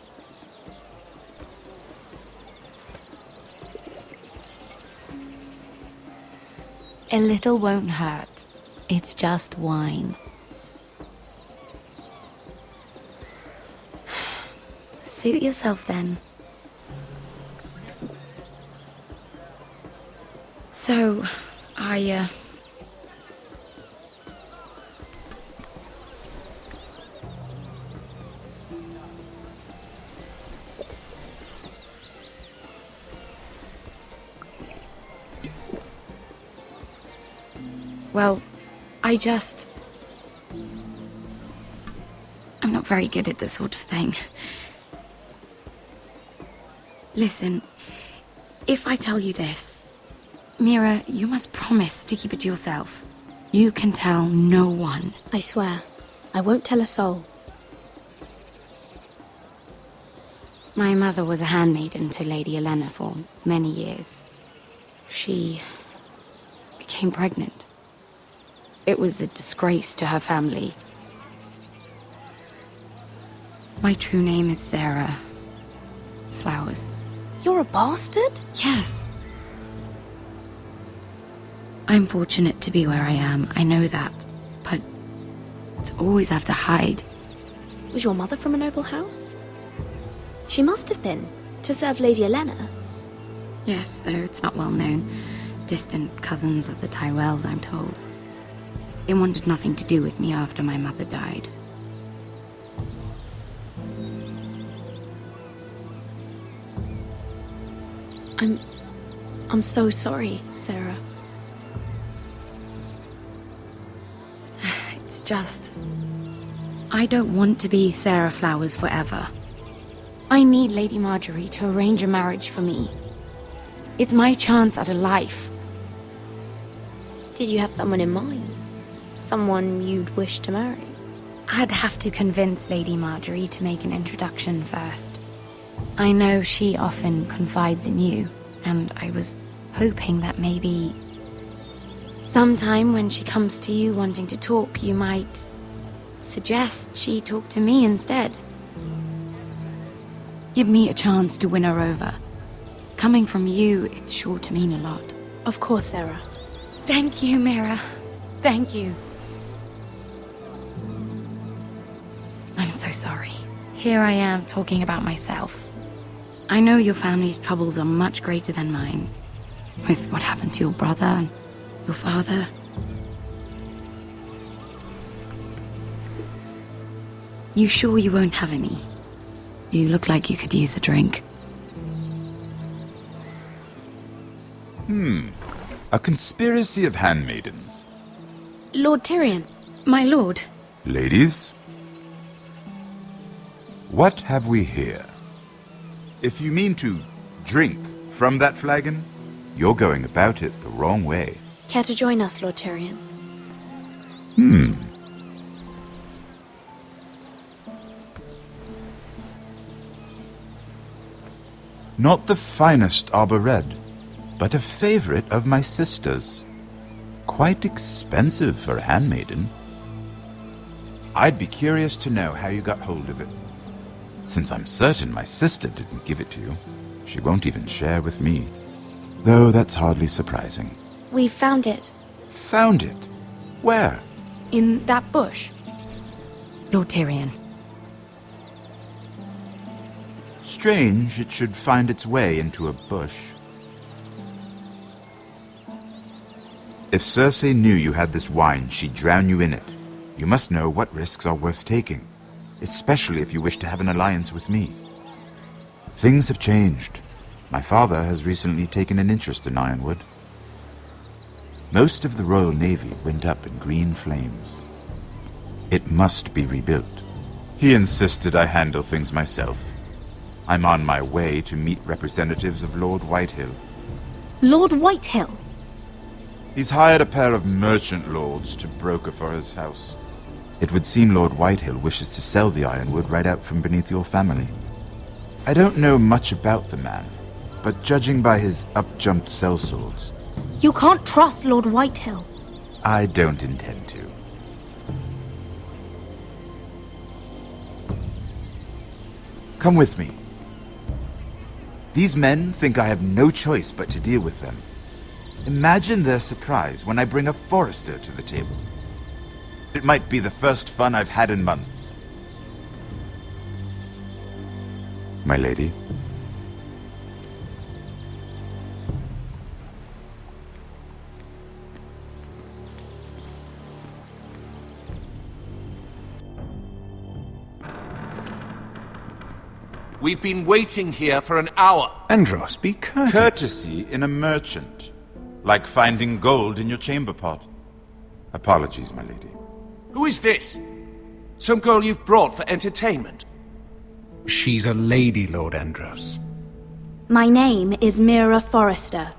A little won't hurt. It's just wine. Suit yourself then. So, Well, I'm not very good at this sort of thing. Listen, if I tell you this, Mira, you must promise to keep it to yourself. You can tell no one. I swear, I won't tell a soul. My mother was a handmaiden to Lady Olenna for many years. She became pregnant. It was a disgrace to her family. My true name is Sarah Flowers. You're a bastard? Yes. I'm fortunate to be where I am, I know that. But to always have to hide. Was your mother from a noble house? She must have been, to serve Lady Olenna. Yes, though it's not well known. Distant cousins of the Tyrells, I'm told. It wanted nothing to do with me after my mother died. I'm so sorry, Sarah. It's just... I don't want to be Sarah Flowers forever. I need Lady Marjorie to arrange a marriage for me. It's my chance at a life. Did you have someone in mind? Someone you'd wish to marry? I'd have to convince Lady Marjorie to make an introduction first. I know she often confides in you, and I was hoping that maybe... sometime when she comes to you wanting to talk, you might suggest she talk to me instead. Give me a chance to win her over. Coming from you, it's sure to mean a lot. Of course, Sarah. Thank you, Mira. Thank you. I'm so sorry. Here I am talking about myself. I know your family's troubles are much greater than mine. With what happened to your brother and your father. You sure you won't have any? You look like you could use a drink. A conspiracy of handmaidens. Lord Tyrion. My lord. Ladies, what have we here? If you mean to drink from that flagon, you're going about it the wrong way. Care to join us, Lord Tyrion? Not the finest arbor red, but a favorite of my sister's. Quite expensive for a handmaiden. I'd be curious to know how you got hold of it. Since I'm certain my sister didn't give it to you, she won't even share with me. Though that's hardly surprising. We found it. Found it? Where? In that bush. Lord Tyrion. Strange it should find its way into a bush. If Cersei knew you had this wine, she'd drown you in it. You must know what risks are worth taking, especially if you wish to have an alliance with me. Things have changed. My father has recently taken an interest in Ironwood. Most of the Royal Navy went up in green flames. It must be rebuilt. He insisted I handle things myself. I'm on my way to meet representatives of Lord Whitehill. Lord Whitehill? He's hired a pair of merchant lords to broker for his house. It would seem Lord Whitehill wishes to sell the Ironwood right out from beneath your family. I don't know much about the man, but judging by his up-jumped sellswords, You can't trust Lord Whitehill. I don't intend to. Come with me. These men think I have no choice but to deal with them. Imagine their surprise when I bring a forester to the table. It might be the first fun I've had in months. My lady. We've been waiting here for an hour. Andros, be courteous. Courtesy in a merchant. Like finding gold in your chamber pot. Apologies, my lady. Who is this? Some girl you've brought for entertainment? She's a lady, Lord Andros. My name is Mira Forrester.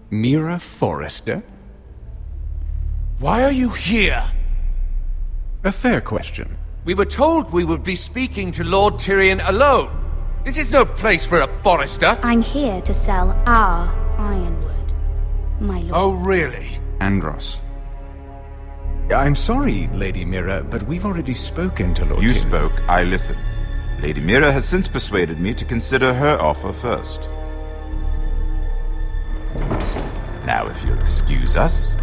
Mira Forrester? Why are you here? A fair question. We were told we would be speaking to Lord Tyrion alone. This is no place for a forester. I'm here to sell our ironwood, my lord. Oh, really? Andros. I'm sorry, Lady Mira, but we've already spoken to Lord You Tyrion. spoke, I listened. Lady Mira has since persuaded me to consider her offer first. Now, if you'll excuse us...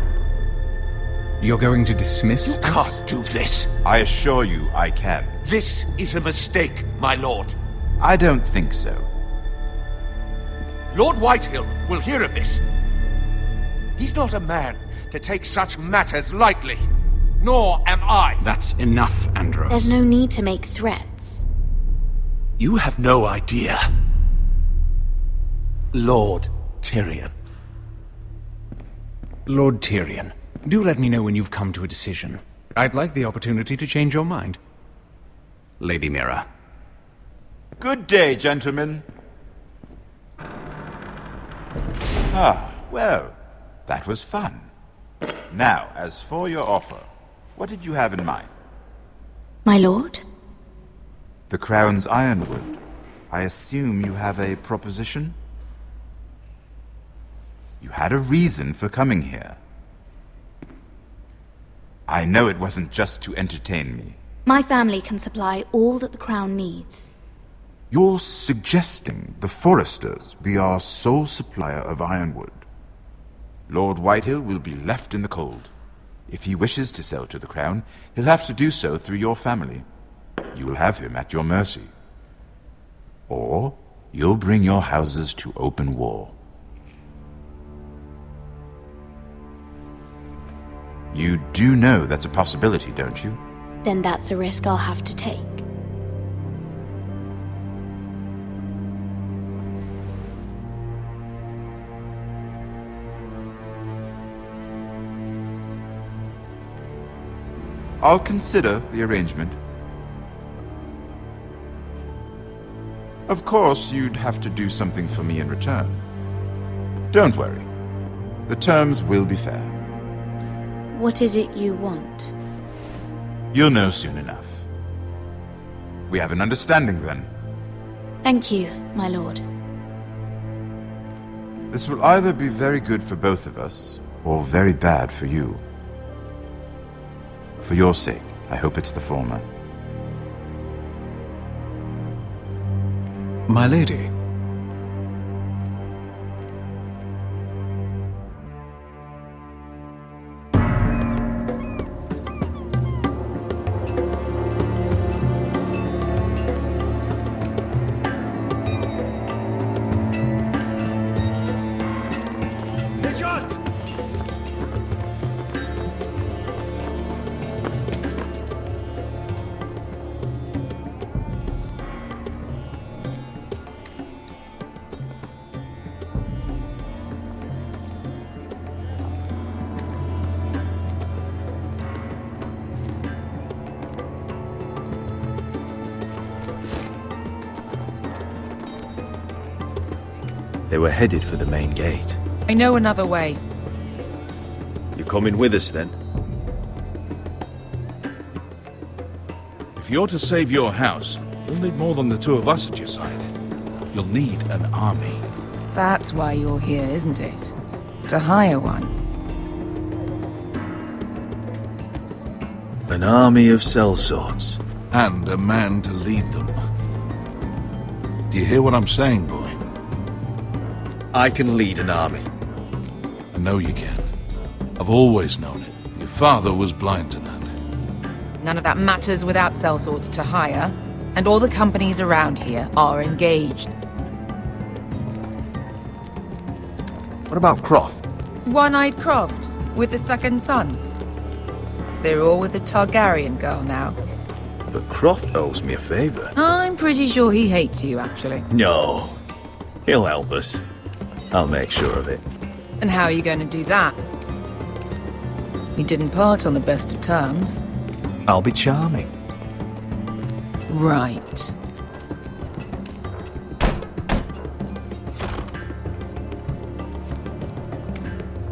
You're going to dismiss You can't do this. I assure you I can. This is a mistake, my lord. I don't think so. Lord Whitehill will hear of this. He's not a man to take such matters lightly. Nor am I. That's enough, Andros. There's no need to make threats. You have no idea. Lord Tyrion. Lord Tyrion, do let me know when you've come to a decision. I'd like the opportunity to change your mind. Lady Mira. Good day, gentlemen. Ah, well, that was fun. Now, as for your offer, what did you have in mind? My lord? The Crown's Ironwood. I assume you have a proposition? You had a reason for coming here. I know it wasn't just to entertain me. My family can supply all that the Crown needs. You're suggesting the Foresters be our sole supplier of ironwood. Lord Whitehill will be left in the cold. If he wishes to sell to the Crown, he'll have to do so through your family. You will have him at your mercy. Or you'll bring your houses to open war. You do know that's a possibility, don't you? Then that's a risk I'll have to take. I'll consider the arrangement. Of course, you'd have to do something for me in return. Don't worry. The terms will be fair. What is it you want? You'll know soon enough. We have an understanding then. Thank you, my lord. This will either be very good for both of us, or very bad for you. For your sake, I hope it's the former. My lady. They were headed for the main gate. I know another way. You're coming with us then? If you're to save your house, you'll need more than the two of us at your side. You'll need an army. That's why you're here, isn't it? To hire one. An army of sellswords. And a man to lead them. Do you hear what I'm saying, boy? I can lead an army. I know you can. I've always known it. Your father was blind to that. None of that matters without sellswords to hire, and all the companies around here are engaged. What about Croft? One-eyed Croft, with the second sons. They're all with the Targaryen girl now. But Croft owes me a favor. I'm pretty sure he hates you, actually. No. He'll help us. I'll make sure of it. And how are you going to do that? We didn't part on the best of terms. I'll be charming. Right.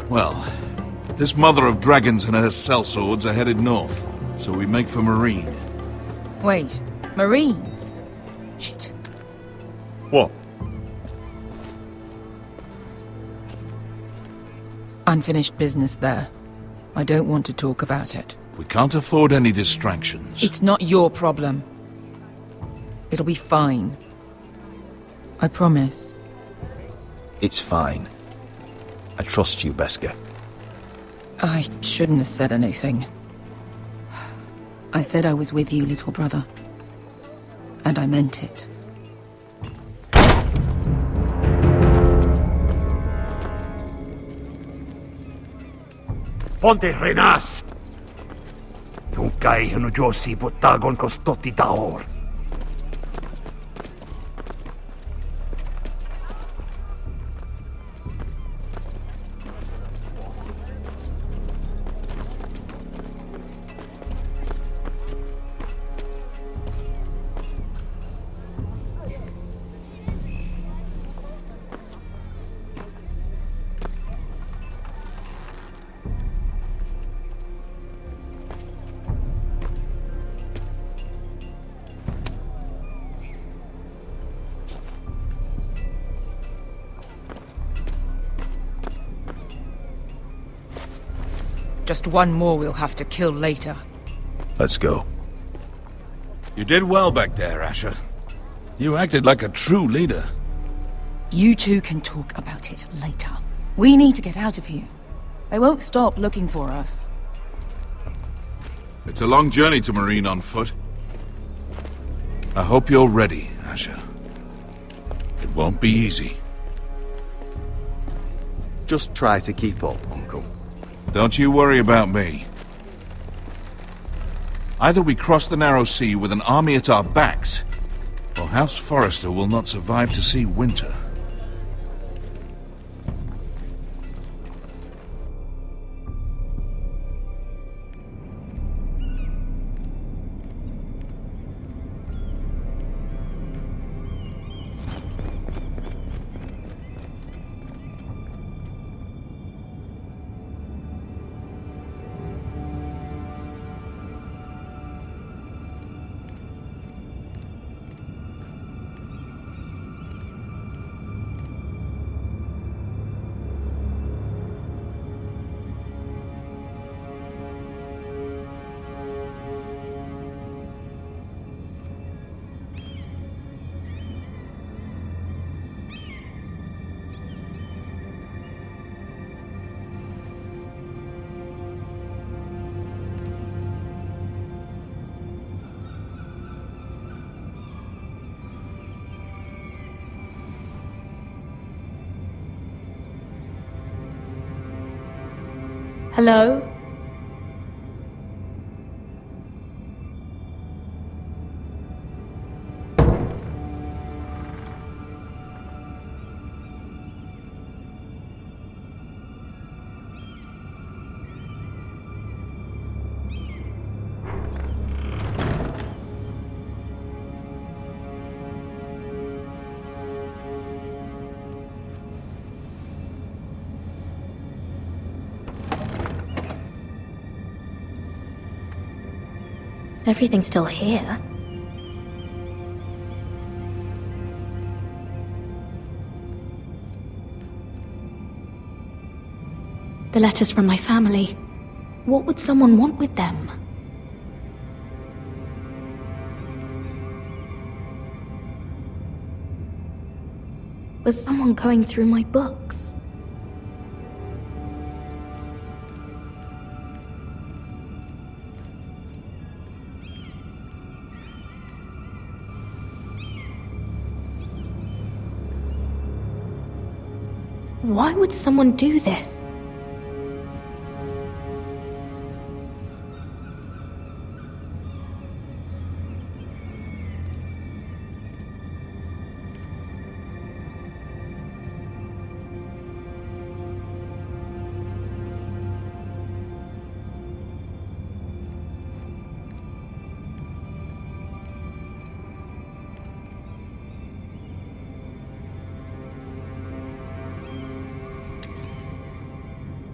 Well, this mother of dragons and her sellswords are headed north, so we make for Marine. Wait, Marine? Shit. What? Unfinished business there. I don't want to talk about it. We can't afford any distractions. It's not your problem. It'll be fine. I promise. It's fine. I trust you, Beskha. I shouldn't have said anything. I said I was with you, little brother. And I meant it. Ponte renas! Yung kay Josi Botagon Kostoti Taor. Just one more we'll have to kill later. Let's go. You did well back there, Asher. You acted like a true leader. You two can talk about it later. We need to get out of here. They won't stop looking for us. It's a long journey to Marine on foot. I hope you're ready, Asher. It won't be easy. Just try to keep up, Uncle. Don't you worry about me. Either we cross the narrow sea with an army at our backs, or House Forrester will not survive to see winter. Hello? Everything's still here. The letters from my family. What would someone want with them? Was someone going through my books? Why would someone do this?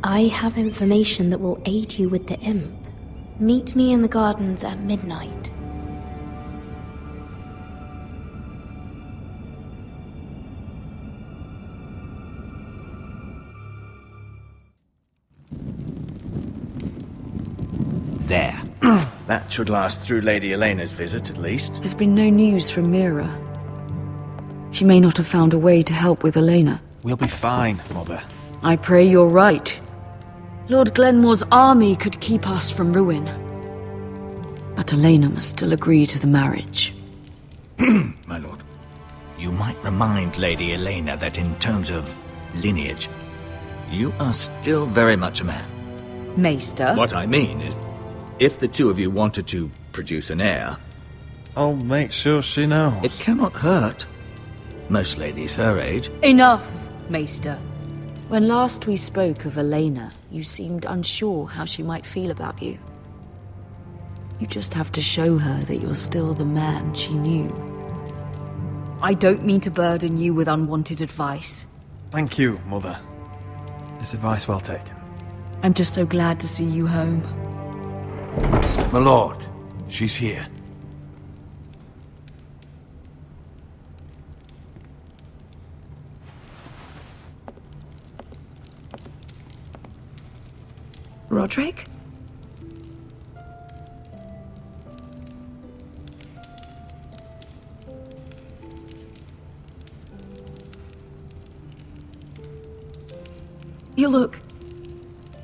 I have information that will aid you with the imp. Meet me in the gardens at midnight. There. That should last through Lady Elena's visit, at least. There's been no news from Mira. She may not have found a way to help with Elena. We'll be fine, Mother. I pray you're right. Lord Glenmore's army could keep us from ruin. But Elena must still agree to the marriage. My lord. You might remind Lady Elena that in terms of lineage, you are still very much a man. Maester? What I mean is, if the two of you wanted to produce an heir, I'll make sure she knows. it cannot hurt. Most ladies her age. Enough, Maester. When last we spoke of Elena, you seemed unsure how she might feel about you. You just have to show her that you're still the man she knew. I don't mean to burden you with unwanted advice. Thank you, Mother. It's advice well taken. I'm just so glad to see you home. My lord, she's here. Roderick? You look...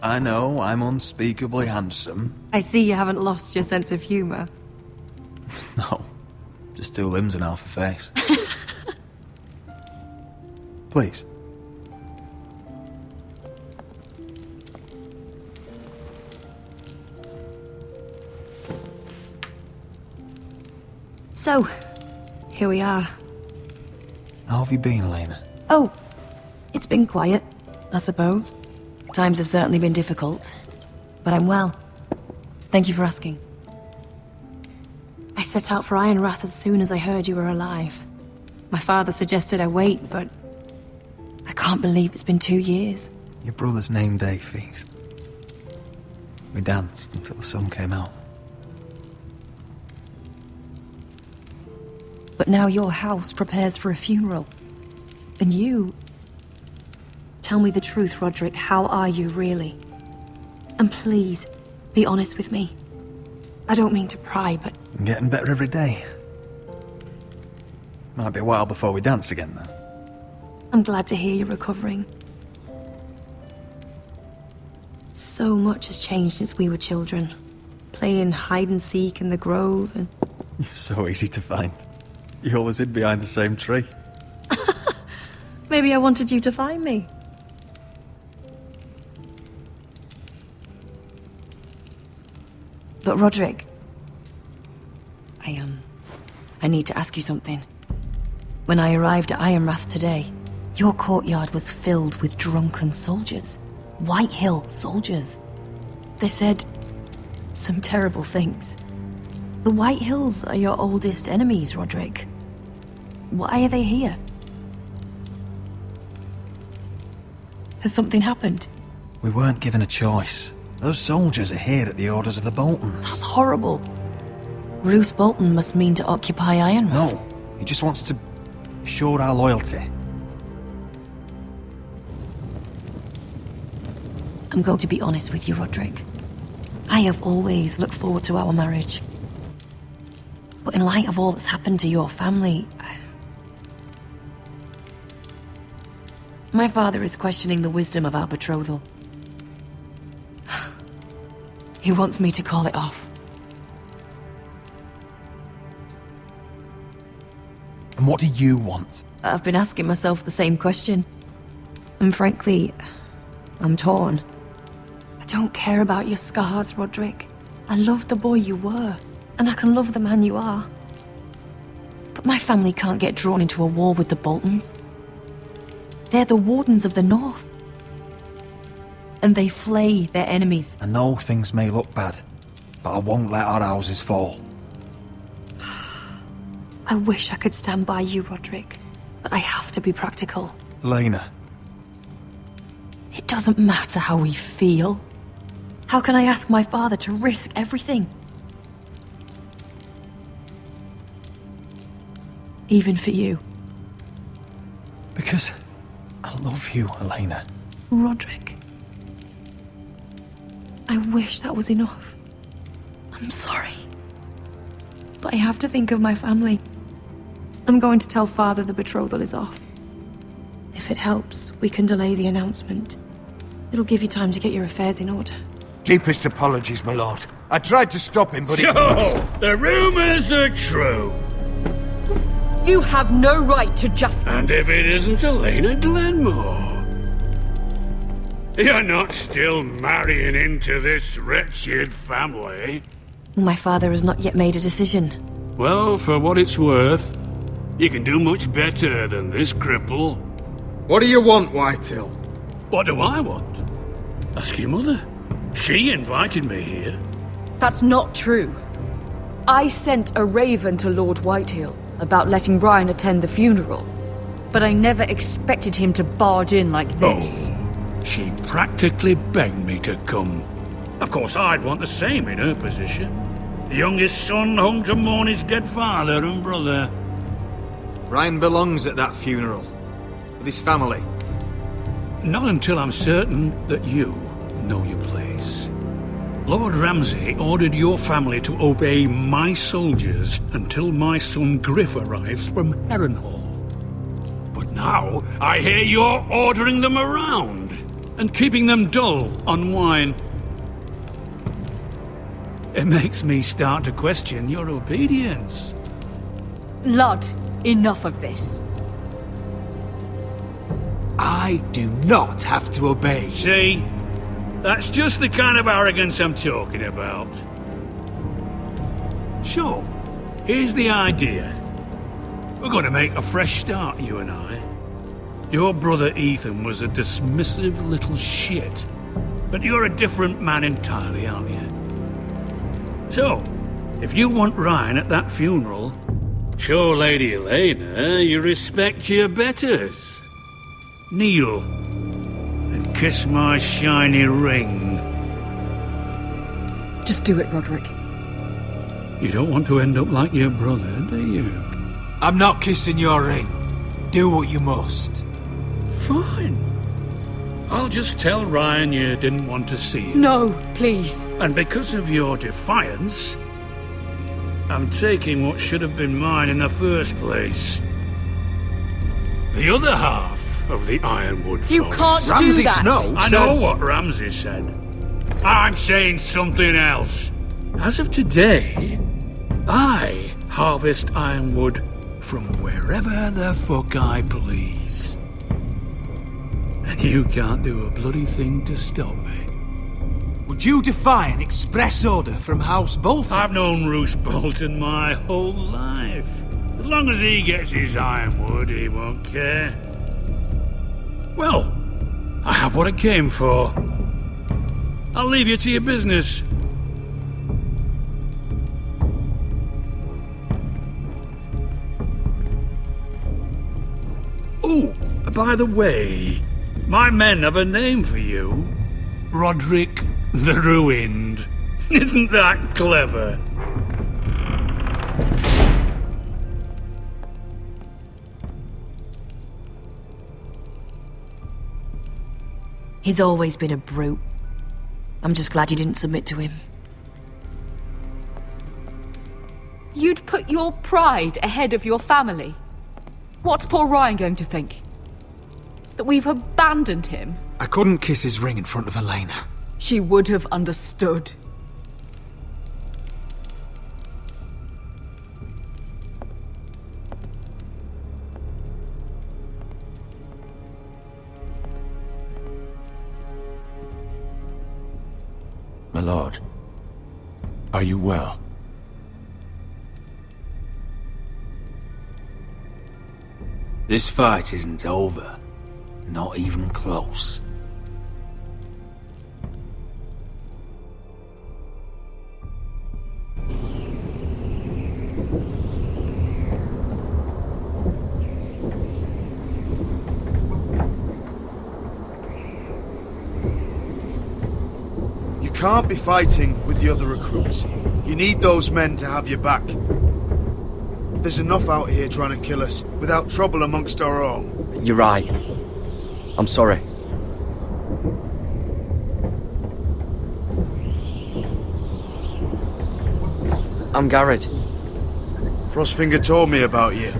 I know I'm unspeakably handsome. I see you haven't lost your sense of humor. No, just two limbs and half a face. Please. So, here we are. How have you been, Elena? Oh, it's been quiet, I suppose. Times have certainly been difficult, but I'm well. Thank you for asking. I set out for Ironrath as soon as I heard you were alive. My father suggested I wait, but I can't believe it's been 2 years. Your brother's name day feast. We danced until the sun came out. But now your house prepares for a funeral. And you... Tell me the truth, Roderick. How are you, really? And please, be honest with me. I don't mean to pry, but... I'm getting better every day. Might be a while before we dance again, though. I'm glad to hear you're recovering. So much has changed since we were children. Playing hide and seek in the grove and... You're so easy to find. You always hid behind the same tree. Maybe I wanted you to find me. But Roderick, I need to ask you something. When I arrived at Ironrath today, your courtyard was filled with drunken soldiers. White Hill soldiers. They said some terrible things. The White Hills are your oldest enemies, Roderick. Why are they here? Has something happened? We weren't given a choice. Those soldiers are here at the orders of the Boltons. That's horrible. Roose Bolton must mean to occupy Ironrath. No, he just wants to show our loyalty. I'm going to be honest with you, Roderick. I have always looked forward to our marriage. But in light of all that's happened to your family... My father is questioning the wisdom of our betrothal. He wants me to call it off. And what do you want? I've been asking myself the same question. And frankly, I'm torn. I don't care about your scars, Roderick. I love the boy you were, and I can love the man you are. But my family can't get drawn into a war with the Boltons. They're the Wardens of the North. And they flay their enemies. I know things may look bad, but I won't let our houses fall. I wish I could stand by you, Roderick, but I have to be practical. Elena. It doesn't matter how we feel. How can I ask my father to risk everything? Even for you. Because I love you, Elena. Roderick. I wish that was enough. I'm sorry. But I have to think of my family. I'm going to tell Father the betrothal is off. If it helps, we can delay the announcement. It'll give you time to get your affairs in order. Deepest apologies, my lord. I tried to stop him, but So, the rumors are true. You have no right to just... And if it isn't Elena Glenmore? You're not still marrying into this wretched family. My father has not yet made a decision. Well, for what it's worth, you can do much better than this cripple. What do you want, Whitetail? What do I want? Ask your mother. She invited me here. That's not true. I sent a raven to Lord Whitehill about letting Brian attend the funeral, but I never expected him to barge in like this. Oh, she practically begged me to come. Of course, I'd want the same in her position. The youngest son home to mourn his dead father and brother. Brian belongs at that funeral. With his family. Not until I'm certain that you know your place. Lord Ramsay ordered your family to obey my soldiers until my son Griff arrives from Harrenhal. But now, I hear you're ordering them around and keeping them dull on wine. It makes me start to question your obedience. Lud, enough of this. I do not have to obey. See? That's just the kind of arrogance I'm talking about. So, here's the idea. We're going to make a fresh start, you and I. Your brother Ethan was a dismissive little shit. But you're a different man entirely, aren't you? So, if you want Ryan at that funeral, show Lady Elena you respect your betters. Kneel and kiss my shiny ring. Just do it, Roderick. You don't want to end up like your brother, do you? I'm not kissing your ring. Do what you must. Fine. I'll just tell Ryan you didn't want to see him. No, please. And because of your defiance, I'm taking what should have been mine in the first place. The other half of the Ironwood You Forest. can't Ramsay do that. Snow I know what Ramsay said. I'm saying something else. As of today, I harvest ironwood from wherever the fuck I please. And you can't do a bloody thing to stop me. Would you defy an express order from House Bolton? I've known Roose Bolton my whole life. As long as he gets his ironwood, he won't care. Well, I have what I came for. I'll leave you to your business. Oh, by the way, my men have a name for you. Roderick the Ruined. Isn't that clever? He's always been a brute. I'm just glad you didn't submit to him. You'd put your pride ahead of your family. What's poor Ryan going to think? That we've abandoned him? I couldn't kiss his ring in front of Elena. She would have understood. My lord, are you well? This fight isn't over. Not even close. You can't be fighting with the other recruits. You need those men to have your back. There's enough out here trying to kill us, without trouble amongst our own. You're right. I'm sorry. I'm Garrett. Frostfinger told me about you.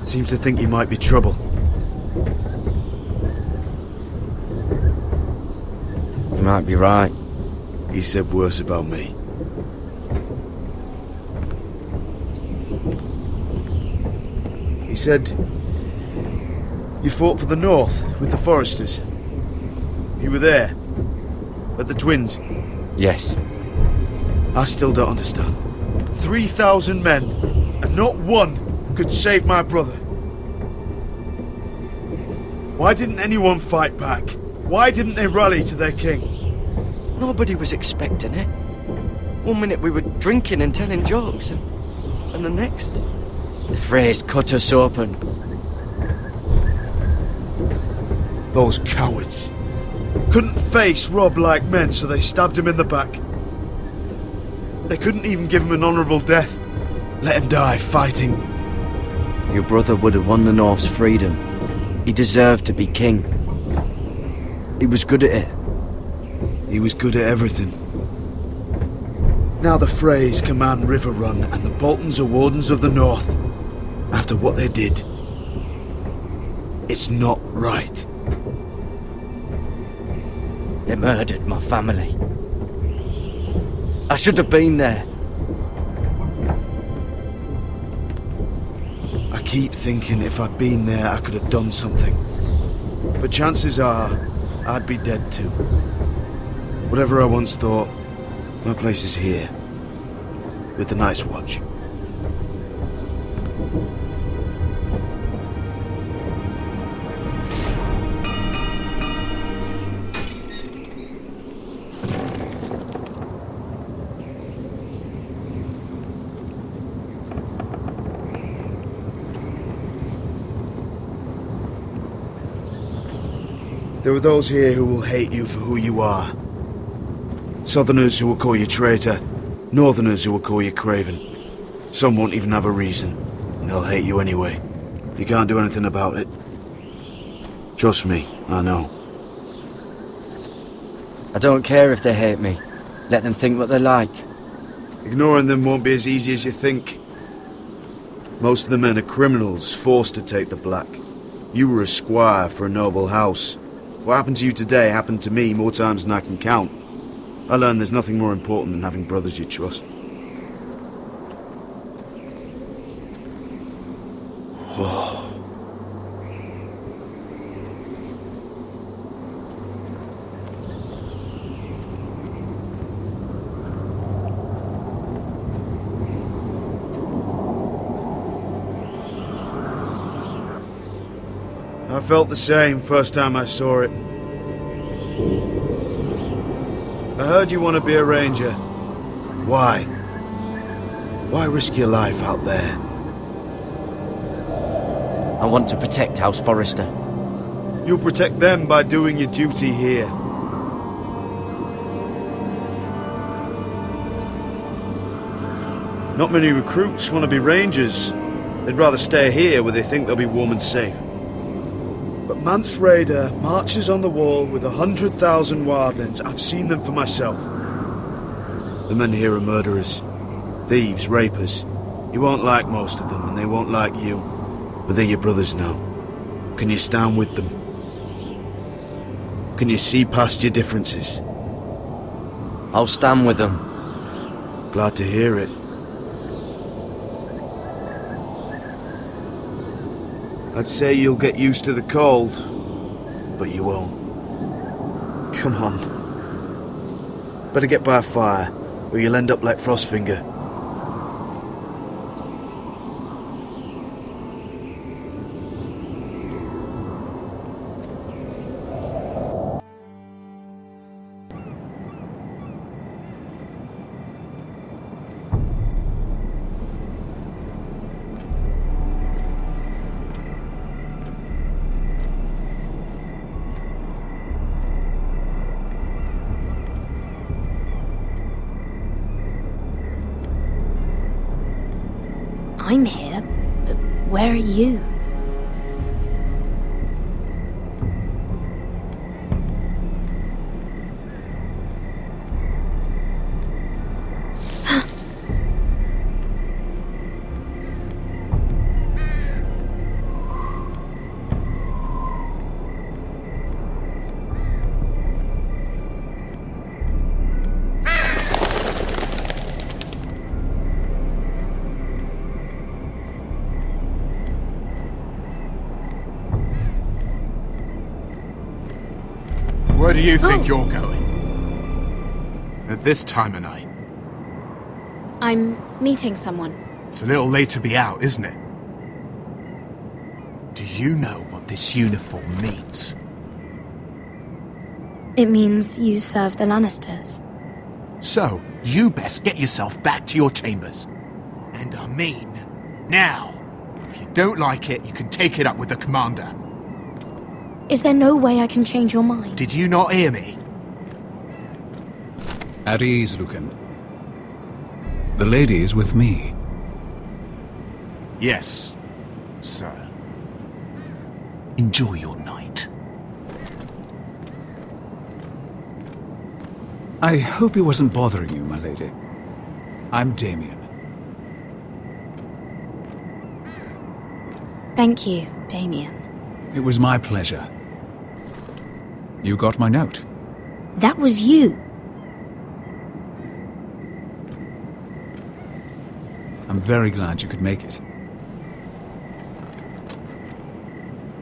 Seems to think you might be trouble. You might be right. He said worse about me. He said you fought for the North with the Foresters. You were there? At the Twins? Yes. I still don't understand. 3,000 men, and not one could save my brother. Why didn't anyone fight back? Why didn't they rally to their king? Nobody was expecting it. One minute we were drinking and telling jokes, and the next, the Freys cut us open. Those cowards. Couldn't face Rob like men, so they stabbed him in the back. They couldn't even give him an honourable death. Let him die fighting. Your brother would have won the North's freedom. He deserved to be king. He was good at it. He was good at everything. Now the Freys command Riverrun, and the Boltons are Wardens of the North. After what they did. It's not right. They murdered my family. I should have been there. I keep thinking if I'd been there, I could have done something. But chances are, I'd be dead too. Whatever I once thought, my place is here. With the Night's Watch. There are those here who will hate you for who you are. Southerners who will call you traitor, Northerners who will call you craven. Some won't even have a reason, and they'll hate you anyway. You can't do anything about it. Trust me, I know. I don't care if they hate me. Let them think what they like. Ignoring them won't be as easy as you think. Most of the men are criminals, forced to take the black. You were a squire for a noble house. What happened to you today happened to me more times than I can count. I learned there's nothing more important than having brothers you trust. Whoa. I felt the same first time I saw it. I heard you want to be a ranger. Why? Why risk your life out there? I want to protect House Forrester. You'll protect them by doing your duty here. Not many recruits want to be rangers. They'd rather stay here where they think they'll be warm and safe. But Mance Raider marches on the wall with 100,000 wildlings. I've seen them for myself. The men here are murderers, thieves, rapers. You won't like most of them, and they won't like you. But they're your brothers now. Can you stand with them? Can you see past your differences? I'll stand with them. Glad to hear it. I'd say you'll get used to the cold, but you won't. Come on. Better get by a fire, or you'll end up like Frostfinger. I'm here, but where are you? Where do you think you're going? At this time of night? I'm meeting someone. It's a little late to be out, isn't it? Do you know what this uniform means? It means you serve the Lannisters. So, you best get yourself back to your chambers. And I mean, now. If you don't like it, you can take it up with the commander. Is there no way I can change your mind? Did you not hear me? At ease, Lucan. The lady is with me. Yes, sir. Enjoy your night. I hope it wasn't bothering you, my lady. I'm Damien. Thank you, Damien. It was my pleasure. You got my note. That was you. I'm very glad you could make it.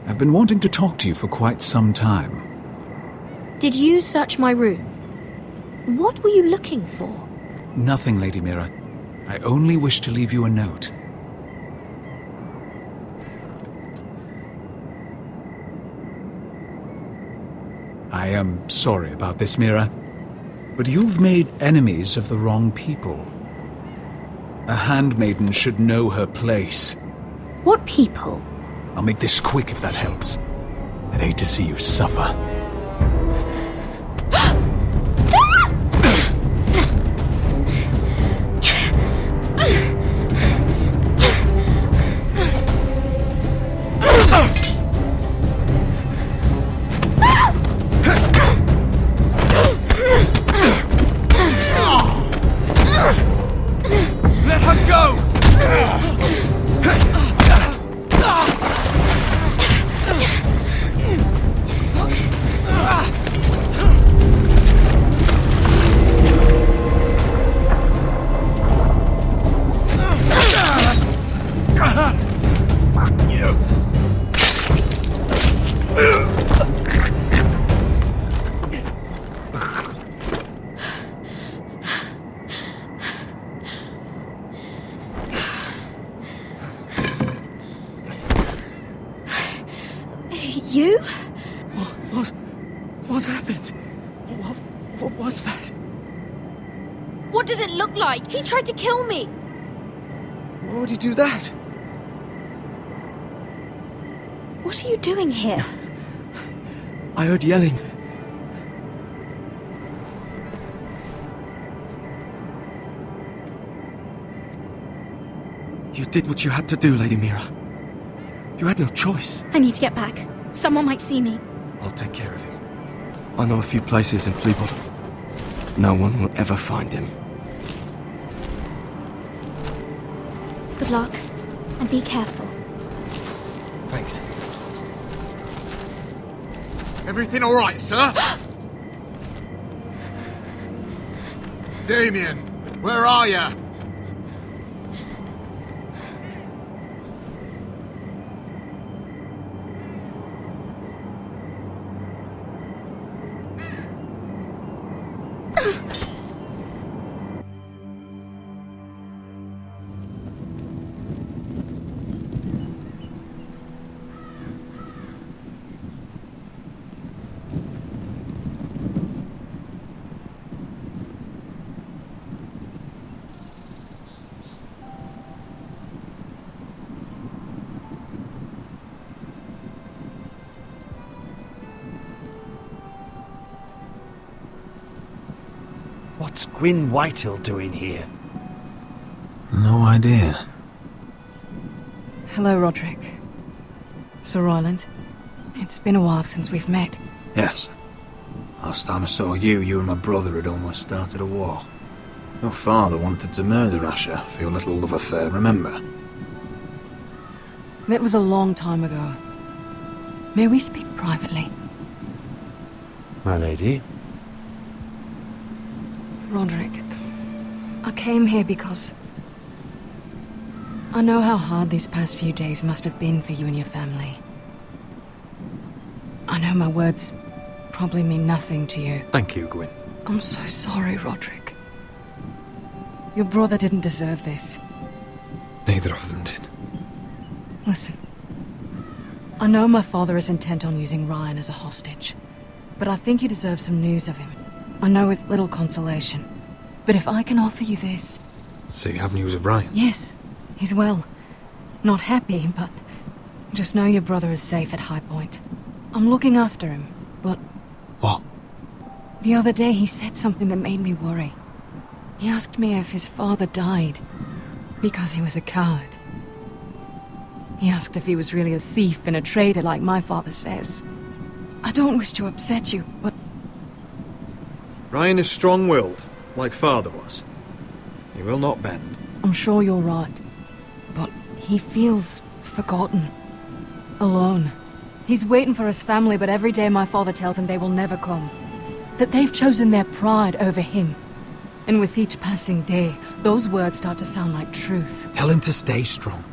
I've been wanting to talk to you for quite some time. Did you search my room? What were you looking for? Nothing, Lady Mira. I only wish to leave you a note. I am sorry about this, Mira, but you've made enemies of the wrong people. A handmaiden should know her place. What people? I'll make this quick if that helps. I'd hate to see you suffer. Let her go! Fuck you. You? What happened? What was that? What did it look like? He tried to kill me! Why would he do that? What are you doing here? I heard yelling. You did what you had to do, Lady Mira. You had no choice. I need to get back. Someone might see me. I'll take care of him. I know a few places in Fleabot. No one will ever find him. Good luck, and be careful. Thanks. Everything all right, sir? Damien, where are you? What's Gwyn Whitehill doing here? No idea. Hello, Roderick. Sir Roland. It's been a while since we've met. Yes. Last time I saw you and my brother had almost started a war. Your father wanted to murder Asher for your little love affair, remember? That was a long time ago. May we speak privately? My lady? Roderick, I came here because I know how hard these past few days must have been for you and your family. I know my words probably mean nothing to you. Thank you, Gwyn. I'm so sorry, Roderick. Your brother didn't deserve this. Neither of them did. Listen. I know my father is intent on using Ryan as a hostage, but I think you deserve some news of him. I know it's little consolation, but if I can offer you this... So you have news of Ryan? Yes, he's well. Not happy, but just know your brother is safe at High Point. I'm looking after him, but... What? The other day he said something that made me worry. He asked me if his father died because he was a coward. He asked if he was really a thief and a traitor like my father says. I don't wish to upset you, but... Ryan is strong-willed, like father was. He will not bend. I'm sure you're right, but he feels forgotten. Alone. He's waiting for his family, but every day my father tells him they will never come. That they've chosen their pride over him. And with each passing day, those words start to sound like truth. Tell him to stay strong.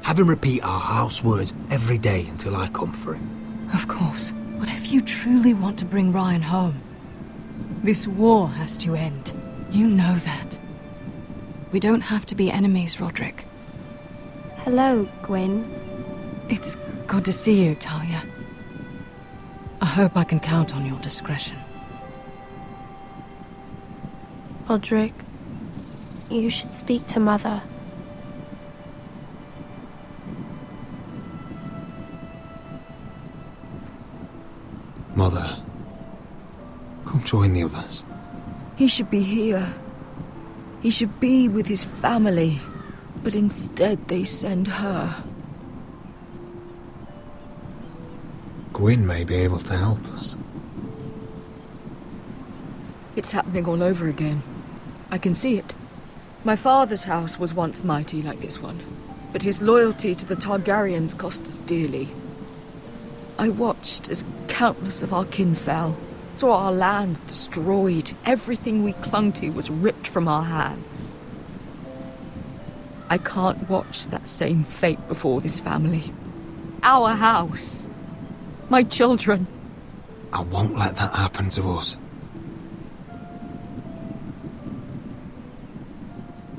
Have him repeat our house words every day until I come for him. Of course. But if you truly want to bring Ryan home, this war has to end. You know that. We don't have to be enemies, Roderick. Hello, Gwyn. It's good to see you, Talia. I hope I can count on your discretion. Roderick, you should speak to Mother. Mother, come join the others. He should be here. He should be with his family. But instead they send her. Gwyn may be able to help us. It's happening all over again. I can see it. My father's house was once mighty like this one, but his loyalty to the Targaryens cost us dearly. I watched as countless of our kin fell, saw our lands destroyed, everything we clung to was ripped from our hands. I can't watch that same fate before this family. Our house. My children. I won't let that happen to us.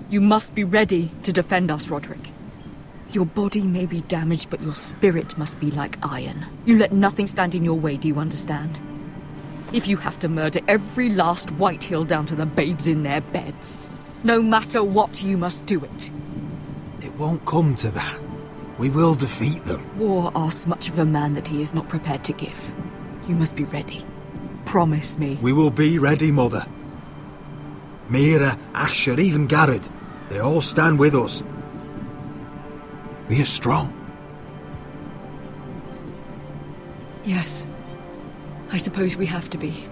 You must be ready to defend us, Roderick. Your body may be damaged, but your spirit must be like iron. You let nothing stand in your way, do you understand? If you have to murder every last Whitehill down to the babes in their beds, no matter what, you must do it. It won't come to that. We will defeat them. War asks much of a man that he is not prepared to give. You must be ready. Promise me. We will be ready, Mother. Mira, Asher, even Garrett. They all stand with us. We are strong. Yes. I suppose we have to be.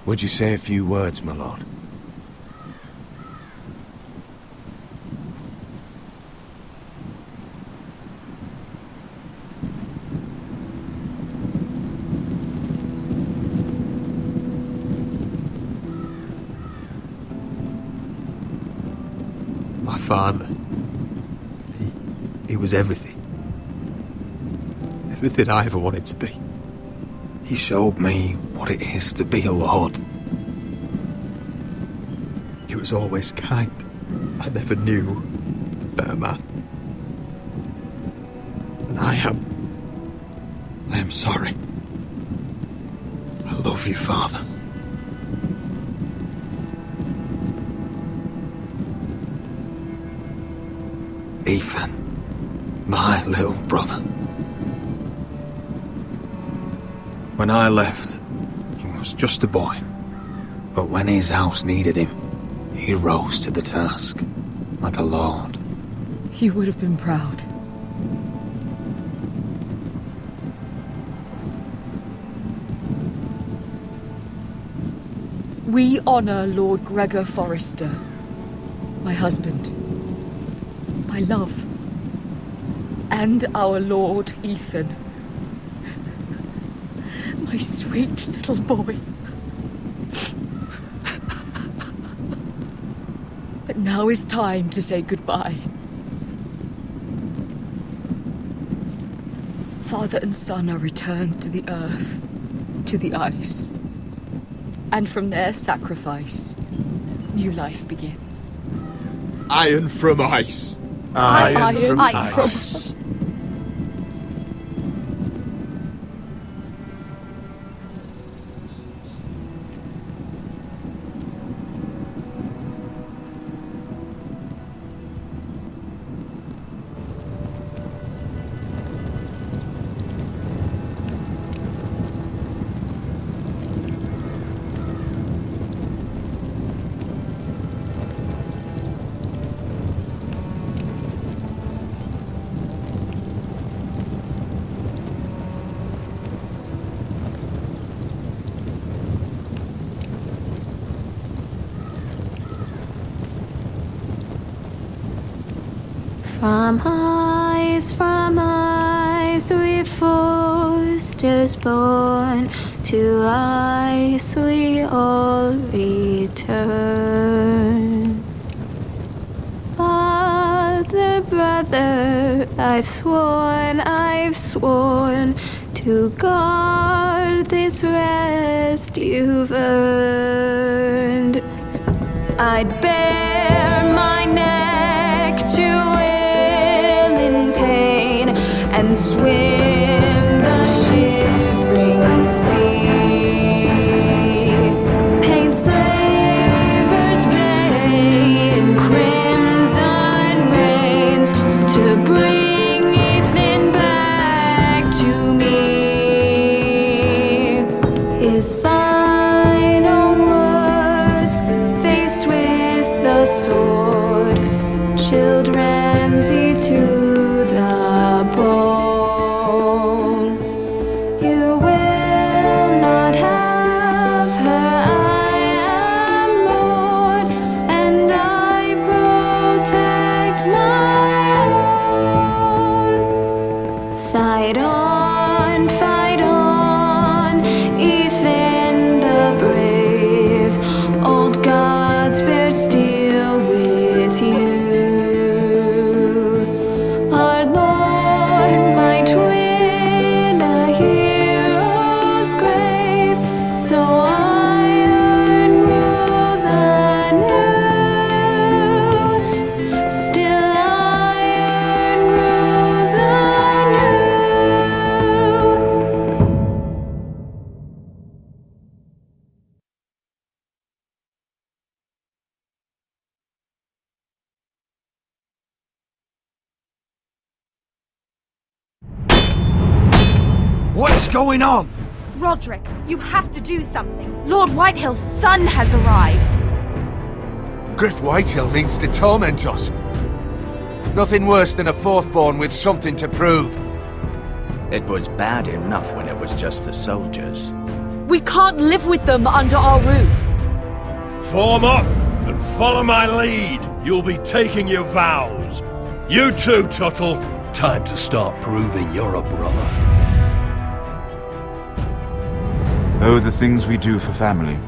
Would you say a few words, my lord? My father. He was everything. Everything I ever wanted to be. He showed me what it is to be a lord. He was always kind. I never knew a better man. And I am sorry. I love you, Father. Ethan, my little brother. When I left, he was just a boy. But when his house needed him, he rose to the task, like a lord. He would have been proud. We honor Lord Gregor Forrester, my husband, my love, and our Lord Ethan, my sweet little boy. But now is time to say goodbye. Father and son are returned to the earth, to the ice. And from their sacrifice, new life begins. Iron from ice. Iron from ice. From ice we foresters born, to ice we all return. Father, brother, I've sworn to guard this rest you've earned. I'd bare my neck to and swim the shivering sea. Paint Slaver's Bay in crimson rains to bring Ethan back to me. His final words, faced with the sword, chilled Ramsay to the bone. You will not have her, I am Lord, and I protect my own. Fight on, Ethan the brave, old gods bear steel with you. What is going on? Roderick, you have to do something. Lord Whitehill's son has arrived. Griff Whitehill means to torment us. Nothing worse than a fourthborn with something to prove. It was bad enough when it was just the soldiers. We can't live with them under our roof. Form up and follow my lead. You'll be taking your vows. You too, Tuttle. Time to start proving you're a brother. Oh, the things we do for family.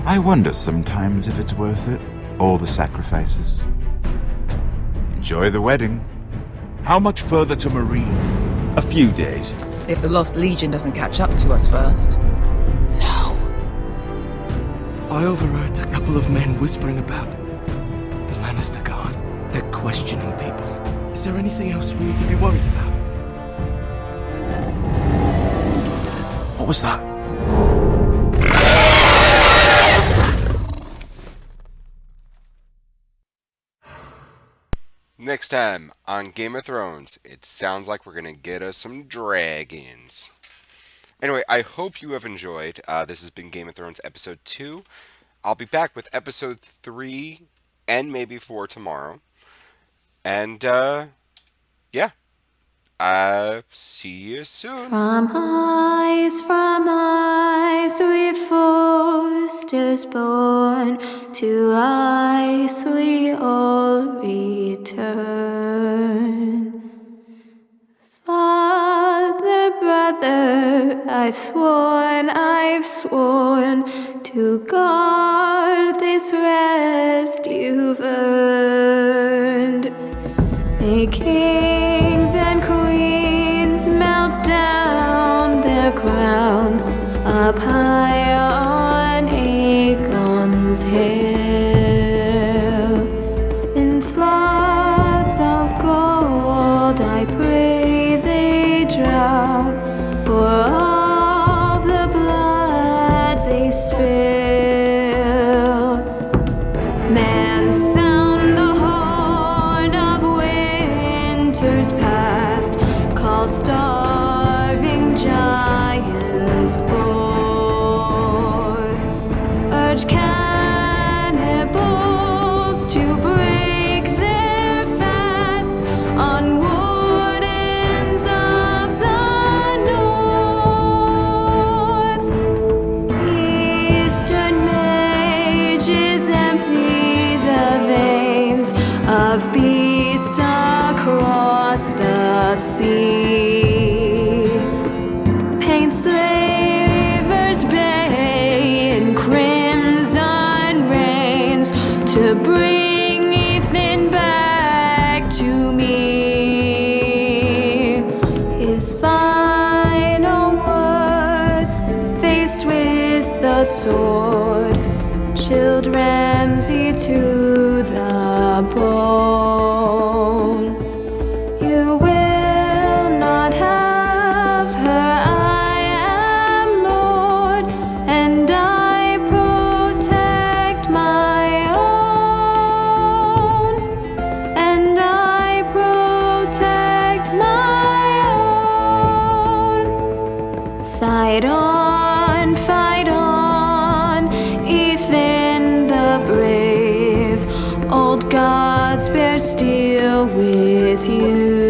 I wonder sometimes if it's worth it, all the sacrifices. Enjoy the wedding. How much further to Marine? A few days. If the Lost Legion doesn't catch up to us first. I overheard a couple of men whispering about the Lannister Guard. They're questioning people. Is there anything else we need to be worried about? What was that? Next time on Game of Thrones, it sounds like we're going to get us some dragons. Anyway, I hope you have enjoyed. This has been Game of Thrones Episode 2. I'll be back with Episode 3 and maybe 4 tomorrow. And, yeah. See you soon. From ice we foresters born, to ice we all return. Father, brother, I've sworn to guard this rest you've earned. May kings and queens melt down crowns up high on Aegon's hill. In floods of gold I pray they drown, for all the blood they spill. Man, sound the horn of winter's past, call starving giants forth, urge cannibals to break their fast on wardens of the north. Eastern mages empty the veins of beasts across the sea. Paint slavers bay in crimson rains to bring Ethan back to me. His final words, faced with the sword, chilled Ramsay to the bone. You will not have her, I am Lord, and I protect my own, and I protect my own. Fight on, Ethan the brave. Old gods bear steel with you.